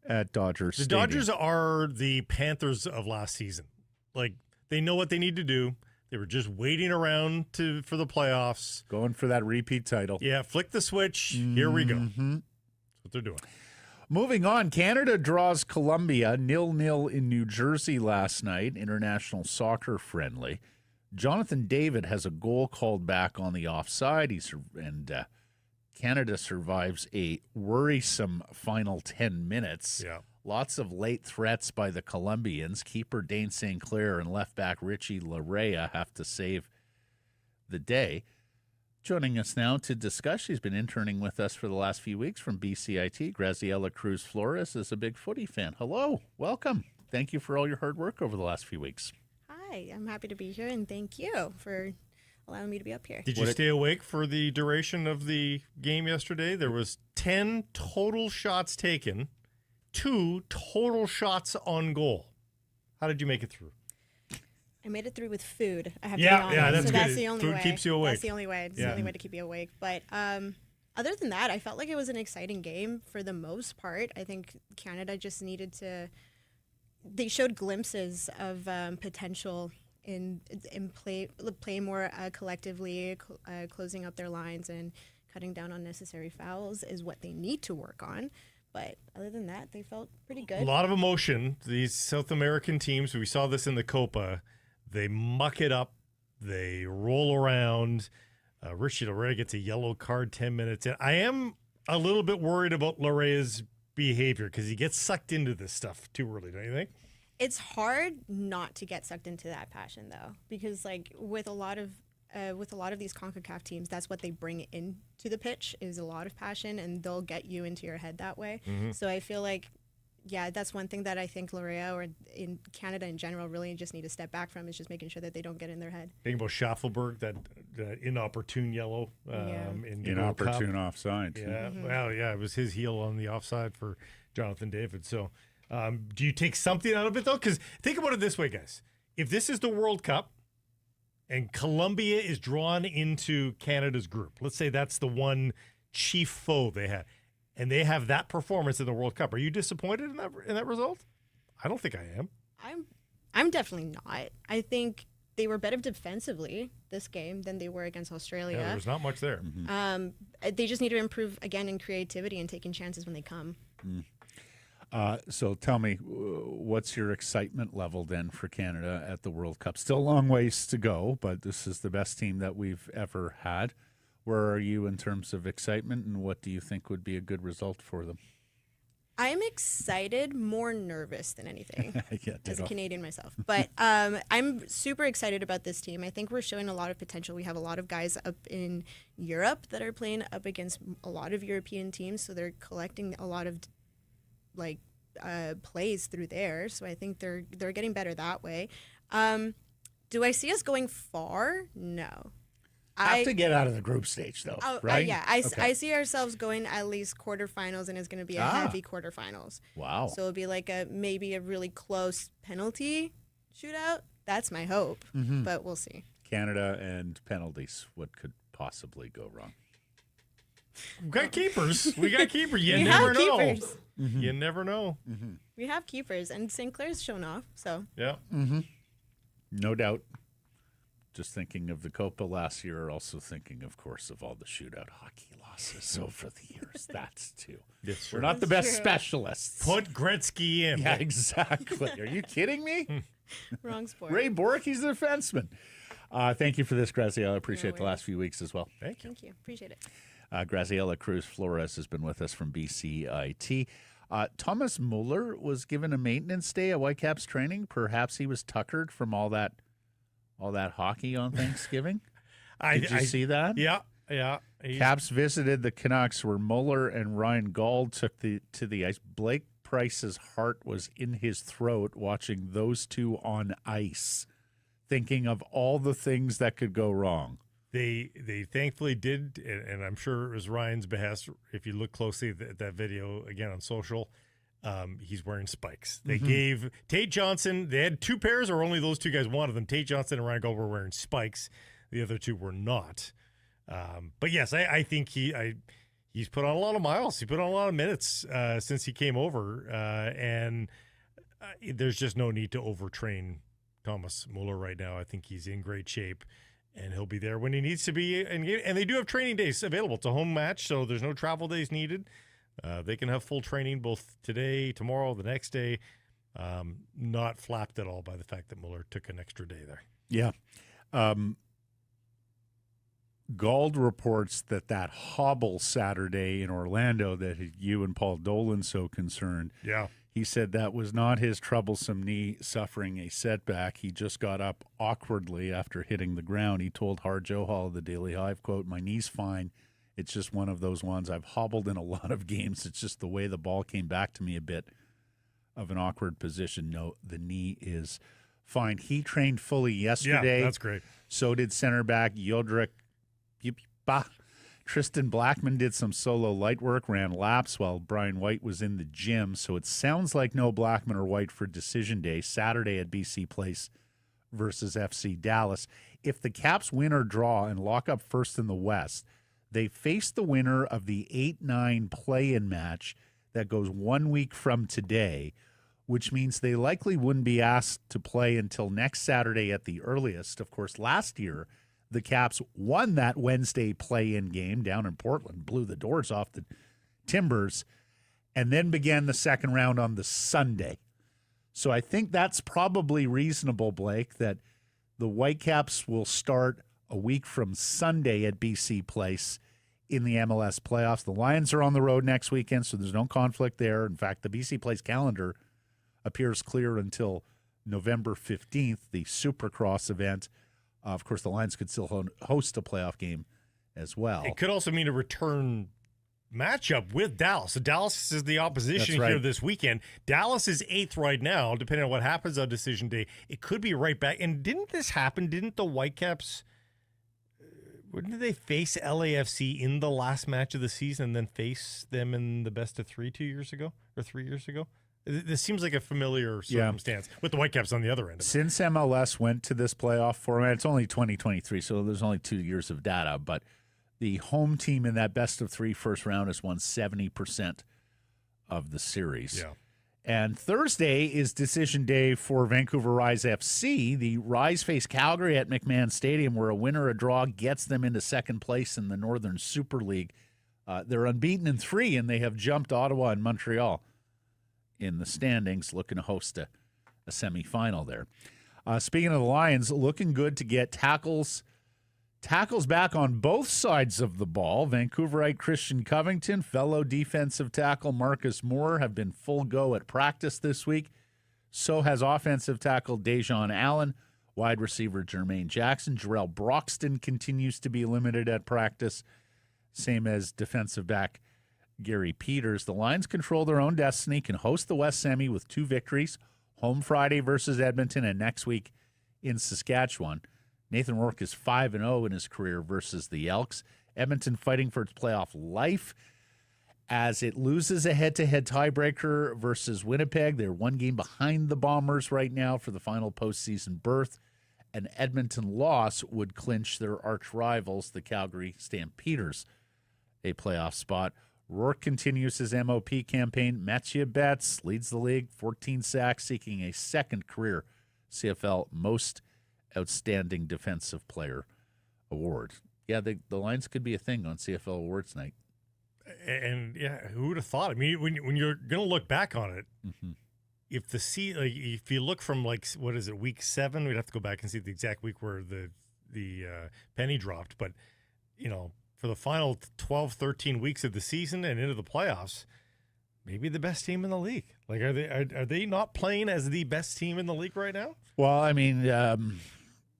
at Dodgers The Stadium. Dodgers are the Panthers of last season. Like, they know what they need to do. They were just waiting around for the playoffs. Going for that repeat title. Yeah, flick the switch. Here we go. Mm-hmm. That's what they're doing. Moving on, Canada draws Colombia 0-0 in New Jersey last night, international soccer friendly. Jonathan David has a goal called back on the offside, and Canada survives a worrisome final 10 minutes. Yeah. Lots of late threats by the Colombians. Keeper Dane St. Clair and left back Richie Larea have to save the day. Joining us now to discuss, she's been interning with us for the last few weeks from BCIT. Graciela Cruz Flores is a big footy fan. Hello, welcome. Thank you for all your hard work over the last few weeks. Hi, I'm happy to be here, and thank you for allowing me to be up here. Did you stay awake for the duration of the game yesterday? There was 10 total shots taken, 2 total shots on goal. How did you make it through? I made it through with food. I have to Yeah, be honest. yeah, that's so good. That's the only Food way. keeps you awake. That's the only way. It's the only way to keep you awake. But other than that, I felt like it was an exciting game for the most part. I think Canada just needed to they showed glimpses of potential in play more collectively, closing up their lines and cutting down on unnecessary fouls is what they need to work on. But other than that, they felt pretty good. A lot of emotion. These South American teams, we saw this in the Copa, they muck it up. They roll around. Richie Larea gets a yellow card 10 minutes in. I am a little bit worried about Larea's behavior because he gets sucked into this stuff too early, don't you think? It's hard not to get sucked into that passion, though, because like with a lot of these CONCACAF teams, that's what they bring into the pitch is a lot of passion, and they'll get you into your head that way. Mm-hmm. So I feel like, yeah, that's one thing that I think Larea or in Canada in general really just need to step back from is just making sure that they don't get in their head. Thinking about Schaffelberg, that inopportune yellow in the World Cup. Inopportune offside. Yeah, well, yeah, it was his heel on the offside for Jonathan David. So do you take something out of it, though? Because think about it this way, guys. If this is the World Cup and Colombia is drawn into Canada's group, let's say that's the one chief foe they had, and they have that performance in the World Cup, are you disappointed in that result? I don't think I am. I'm definitely not. I think they were better defensively this game than they were against Australia. Yeah, there was not much there. They just need to improve again in creativity and taking chances when they come. So tell me, what's your excitement level then for Canada at the World Cup? Still a long ways to go, but this is the best team that we've ever had. Where are you in terms of excitement, and what do you think would be a good result for them? I'm excited, more nervous than anything, Yeah, as a ditto. Canadian myself. But I'm super excited about this team. I think we're showing a lot of potential. We have a lot of guys up in Europe that are playing up against a lot of European teams, so they're collecting a lot of plays through there. So I think they're getting better that way. Do I see us going far? No. Have to get out of the group stage, though, right? Yeah, I see ourselves going at least quarterfinals, and it's going to be a heavy quarterfinals. Wow. So it'll be like maybe a really close penalty shootout. That's my hope, but we'll see. Canada and penalties. What could possibly go wrong? We got keepers. You We never have know. keepers. You never know. We have keepers, and St. Clair's shown off. So Yeah. No doubt. Just thinking of the Copa last year, also thinking, of course, of all the shootout hockey losses over the years. That's too. That's We're true. not the best specialists. Put Gretzky in. Yeah, exactly. Are you kidding me? wrong sport. Ray Bork, he's the defenseman. Thank you for this, Graziella. I appreciate the worries. last few weeks as well. Thank you. Thank you. Appreciate it. Graziella Cruz Flores has been with us from BCIT. Thomas Muller was given a maintenance day at Whitecaps training. Perhaps he was tuckered from all that hockey on Thanksgiving. Did you see that? Yeah. Caps visited the Canucks, where Muller and Ryan Gauld took to the ice. Blake Price's heart was in his throat watching those two on ice, thinking of all the things that could go wrong. They thankfully did, and I'm sure it was Ryan's behest. If you look closely at that video again on social, he's wearing spikes. They gave Tate Johnson, they had two pairs, or only those two guys wanted them. Tate Johnson and Ryan Gauld were wearing spikes. The other two were not. But yes, I think he's put on a lot of miles. He put on a lot of minutes since he came over, and there's just no need to overtrain Thomas Muller right now. I think he's in great shape, and he'll be there when he needs to be. And they do have training days available. It's a home match, so there's no travel days needed. They can have full training both today, tomorrow, the next day. Not flapped at all by the fact that Muller took an extra day there. Yeah. Gauld reports that hobble Saturday in Orlando that had you and Paul Dolan so concerned. Yeah. He said that was not his troublesome knee suffering a setback. He just got up awkwardly after hitting the ground. He told Harjo Hall of the Daily Hive, quote, "My knee's fine. It's just one of those ones. I've hobbled in a lot of games. It's just the way the ball came back to me a bit of an awkward position. No, the knee is fine." He trained fully yesterday. Yeah, that's great. So did center back Jodrik. Tristan Blackman did some solo light work, ran laps while Brian White was in the gym. So it sounds like no Blackman or White for decision day Saturday at BC Place versus FC Dallas. If the Caps win or draw and lock up first in the West, they face the winner of the 8-9 play-in match that goes 1 week from today, which means they likely wouldn't be asked to play until next Saturday at the earliest. Of course, last year, the Caps won that Wednesday play-in game down in Portland, blew the doors off the Timbers, and then began the second round on the Sunday. So I think that's probably reasonable, Blake, that the Whitecaps will start a week from Sunday at BC Place in the MLS playoffs. The Lions are on the road next weekend, so there's no conflict there. In fact, the BC Place calendar appears clear until November 15th, the Supercross event. Of course, the Lions could still host a playoff game as well. It could also mean a return matchup with Dallas. So Dallas is the opposition here this weekend. Dallas is 8th right now, depending on what happens on decision day. It could be right back. And didn't this happen? Didn't the Whitecaps, wouldn't they face LAFC in the last match of the season and then face them in the best of 3 2 years ago or 3 years ago? This seems like a familiar circumstance with the Whitecaps on the other end of it. Since MLS went to this playoff format, it's only 2023, so there's only 2 years of data, but the home team in that best of 3 first round has won 70% of the series. Yeah. And Thursday is decision day for Vancouver Rise FC. The Rise face Calgary at McMahon Stadium, where a win or a draw gets them into second place in the Northern Super League. They're unbeaten in 3, and they have jumped Ottawa and Montreal in the standings, looking to host a semifinal there. Speaking of the Lions, looking good to get tackles back on both sides of the ball. Vancouverite Christian Covington, fellow defensive tackle Marcus Moore have been full go at practice this week. So has offensive tackle Dejon Allen, wide receiver Jermaine Jackson. Jarrell Broxton continues to be limited at practice, same as defensive back Gary Peters. The Lions control their own destiny, can host the West Semi with 2 victories, home Friday versus Edmonton and next week in Saskatchewan. Nathan Rourke is 5-0 in his career versus the Elks. Edmonton fighting for its playoff life as it loses a head-to-head tiebreaker versus Winnipeg. They're 1 game behind the Bombers right now for the final postseason berth. An Edmonton loss would clinch their arch rivals, the Calgary Stampeders, a playoff spot. Rourke continues his MOP campaign. Mathieu Betts leads the league, 14 sacks, seeking a second career CFL Most Outstanding Defensive Player award. Yeah, the Lions could be a thing on CFL Awards night. And yeah, who would have thought? I mean, when you're going to look back on it, if you look from what is it, week 7, we'd have to go back and see the exact week where the penny dropped. But for the final 12, 13 weeks of the season and into the playoffs, maybe the best team in the league. Like, are they not playing as the best team in the league right now? Well, I mean,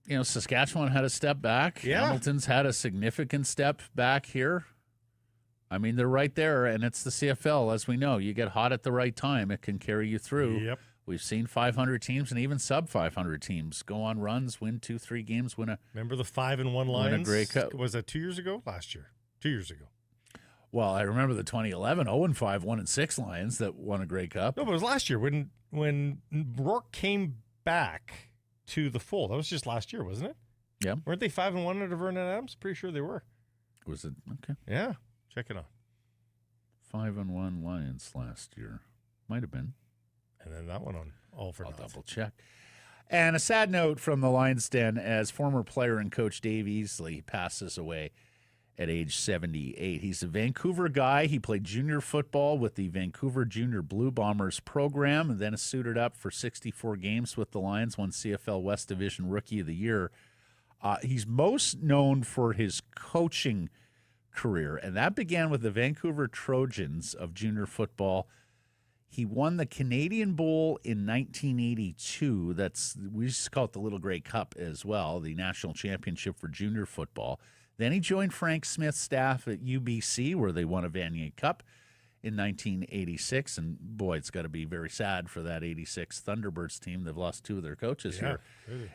Saskatchewan had a step back. Yeah. Hamilton's had a significant step back here. I mean, they're right there, and it's the CFL, as we know. You get hot at the right time, it can carry you through. Yep. We've seen 500 teams and even sub-500 teams go on runs, win 2-3 games, Remember the 5-1 Lions? Win a Grey Cup. Was that 2 years ago? Last year? 2 years ago. Well, I remember the 2011 0-5, 1-6 Lions that won a Grey Cup. No, but it was last year when Rourke came back to the fold. That was just last year, wasn't it? Yeah. Weren't they 5-1 under Vernon Adams? Pretty sure they were. Was it? Okay. Yeah. Check it out. 5-1 Lions last year. Might have been. And then that one on all for I'll nothing. double check. And a sad note from the Lions Den as former player and coach Dave Easley passes away at age 78. He's a Vancouver guy. He played junior football with the Vancouver Junior Blue Bombers program and then suited up for 64 games with the Lions, won CFL West Division Rookie of the Year. He's most known for his coaching career, and that began with the Vancouver Trojans of junior football. He won the Canadian Bowl in 1982. We used to call it the Little Grey Cup as well, the national championship for junior football. Then he joined Frank Smith's staff at UBC, where they won a Vanier Cup in 1986. And boy, it's got to be very sad for that 86 Thunderbirds team. They've lost 2 of their coaches here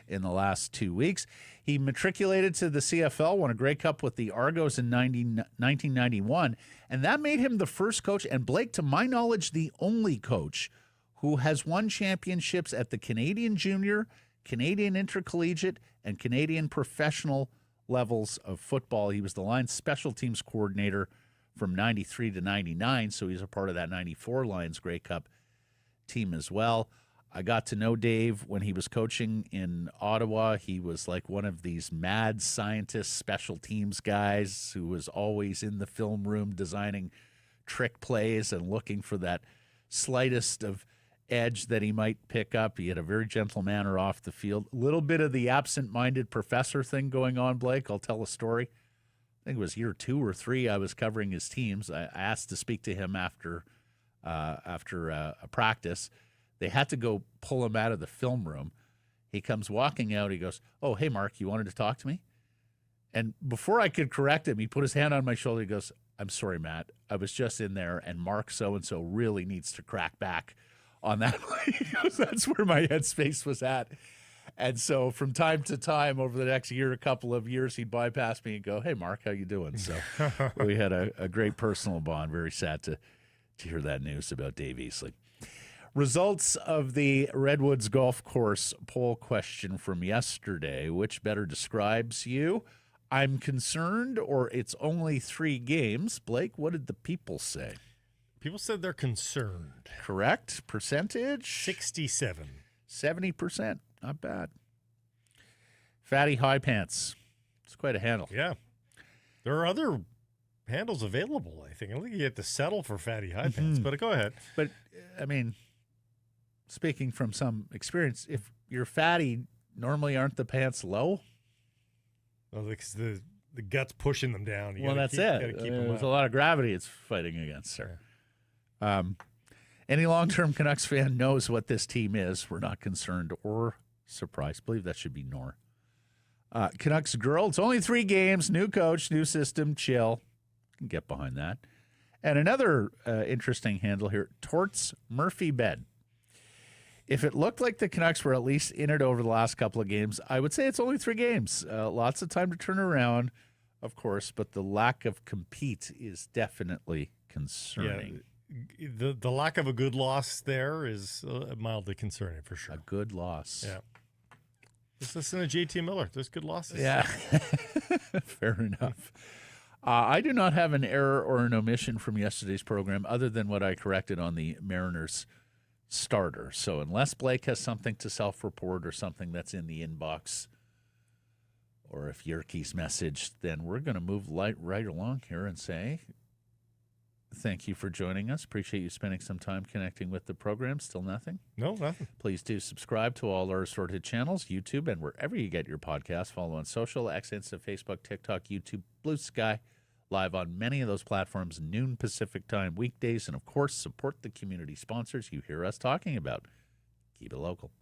in the last 2 weeks. He matriculated to the CFL, won a Grey Cup with the Argos in 1991, and that made him the first coach, and Blake, to my knowledge, the only coach who has won championships at the Canadian Junior, Canadian Intercollegiate, and Canadian Professional levels of football. He was the Lions special teams coordinator from 93 to 99, so he's a part of that 94 Lions Grey Cup team as well. I got to know Dave when he was coaching in Ottawa. He was like one of these mad scientist special teams guys who was always in the film room designing trick plays and looking for that slightest of edge that he might pick up. He had a very gentle manner off the field. A little bit of the absent-minded professor thing going on, Blake. I'll tell a story. I think it was year 2 or 3 I was covering his teams. I asked to speak to him after a practice. They had to go pull him out of the film room. He comes walking out. He goes, "Oh, hey, Mark, you wanted to talk to me?" And before I could correct him, he put his hand on my shoulder. He goes, "I'm sorry, Matt. I was just in there, and Mark so-and-so really needs to crack back on that." He goes, "That's where my headspace was at." And so from time to time over the next year, a couple of years, he'd bypass me and go, "Hey, Mark, how you doing?" So we had a great personal bond. Very sad to hear that news about Dave Easley. Results of the Redwoods Golf Course poll question from yesterday. Which better describes you? I'm concerned, or it's only 3 games. Blake, what did the people say? People said they're concerned. Correct. Percentage? 67. 70%. Not bad. Fatty High Pants. It's quite a handle. Yeah. There are other handles available, I think. I don't think you have to settle for Fatty High Pants, but go ahead. But, I mean, speaking from some experience, if you're fatty, normally aren't the pants low? Well, because the gut's pushing them down. Well, that's it. There's a lot of gravity it's fighting against there. Any long-term Canucks fan knows what this team is. We're not concerned or surprised. I believe that should be Nor. Canucks girl, it's only 3 games, new coach, new system, chill. Can get behind that. And another interesting handle here, Torts Murphy Bed. If it looked like the Canucks were at least in it over the last couple of games, I would say it's only 3 games. Lots of time to turn around, of course, but the lack of compete is definitely concerning. Yeah, the lack of a good loss there is mildly concerning for sure. A good loss. Yeah. Just listen to JT Miller. There's good losses. Yeah. Fair enough. I do not have an error or an omission from yesterday's program other than what I corrected on the Mariners starter. So unless Blake has something to self-report or something that's in the inbox, or if Yerke's messaged, then we're going to move right along here and say thank you for joining us. Appreciate you spending some time connecting with the program. Still nothing? No, nothing. Please do subscribe to all our assorted channels, YouTube, and wherever you get your podcasts. Follow on social, X, Insta, Facebook, TikTok, YouTube, Blue Sky. Live on many of those platforms, noon Pacific time, weekdays. And, of course, support the community sponsors you hear us talking about. Keep it local.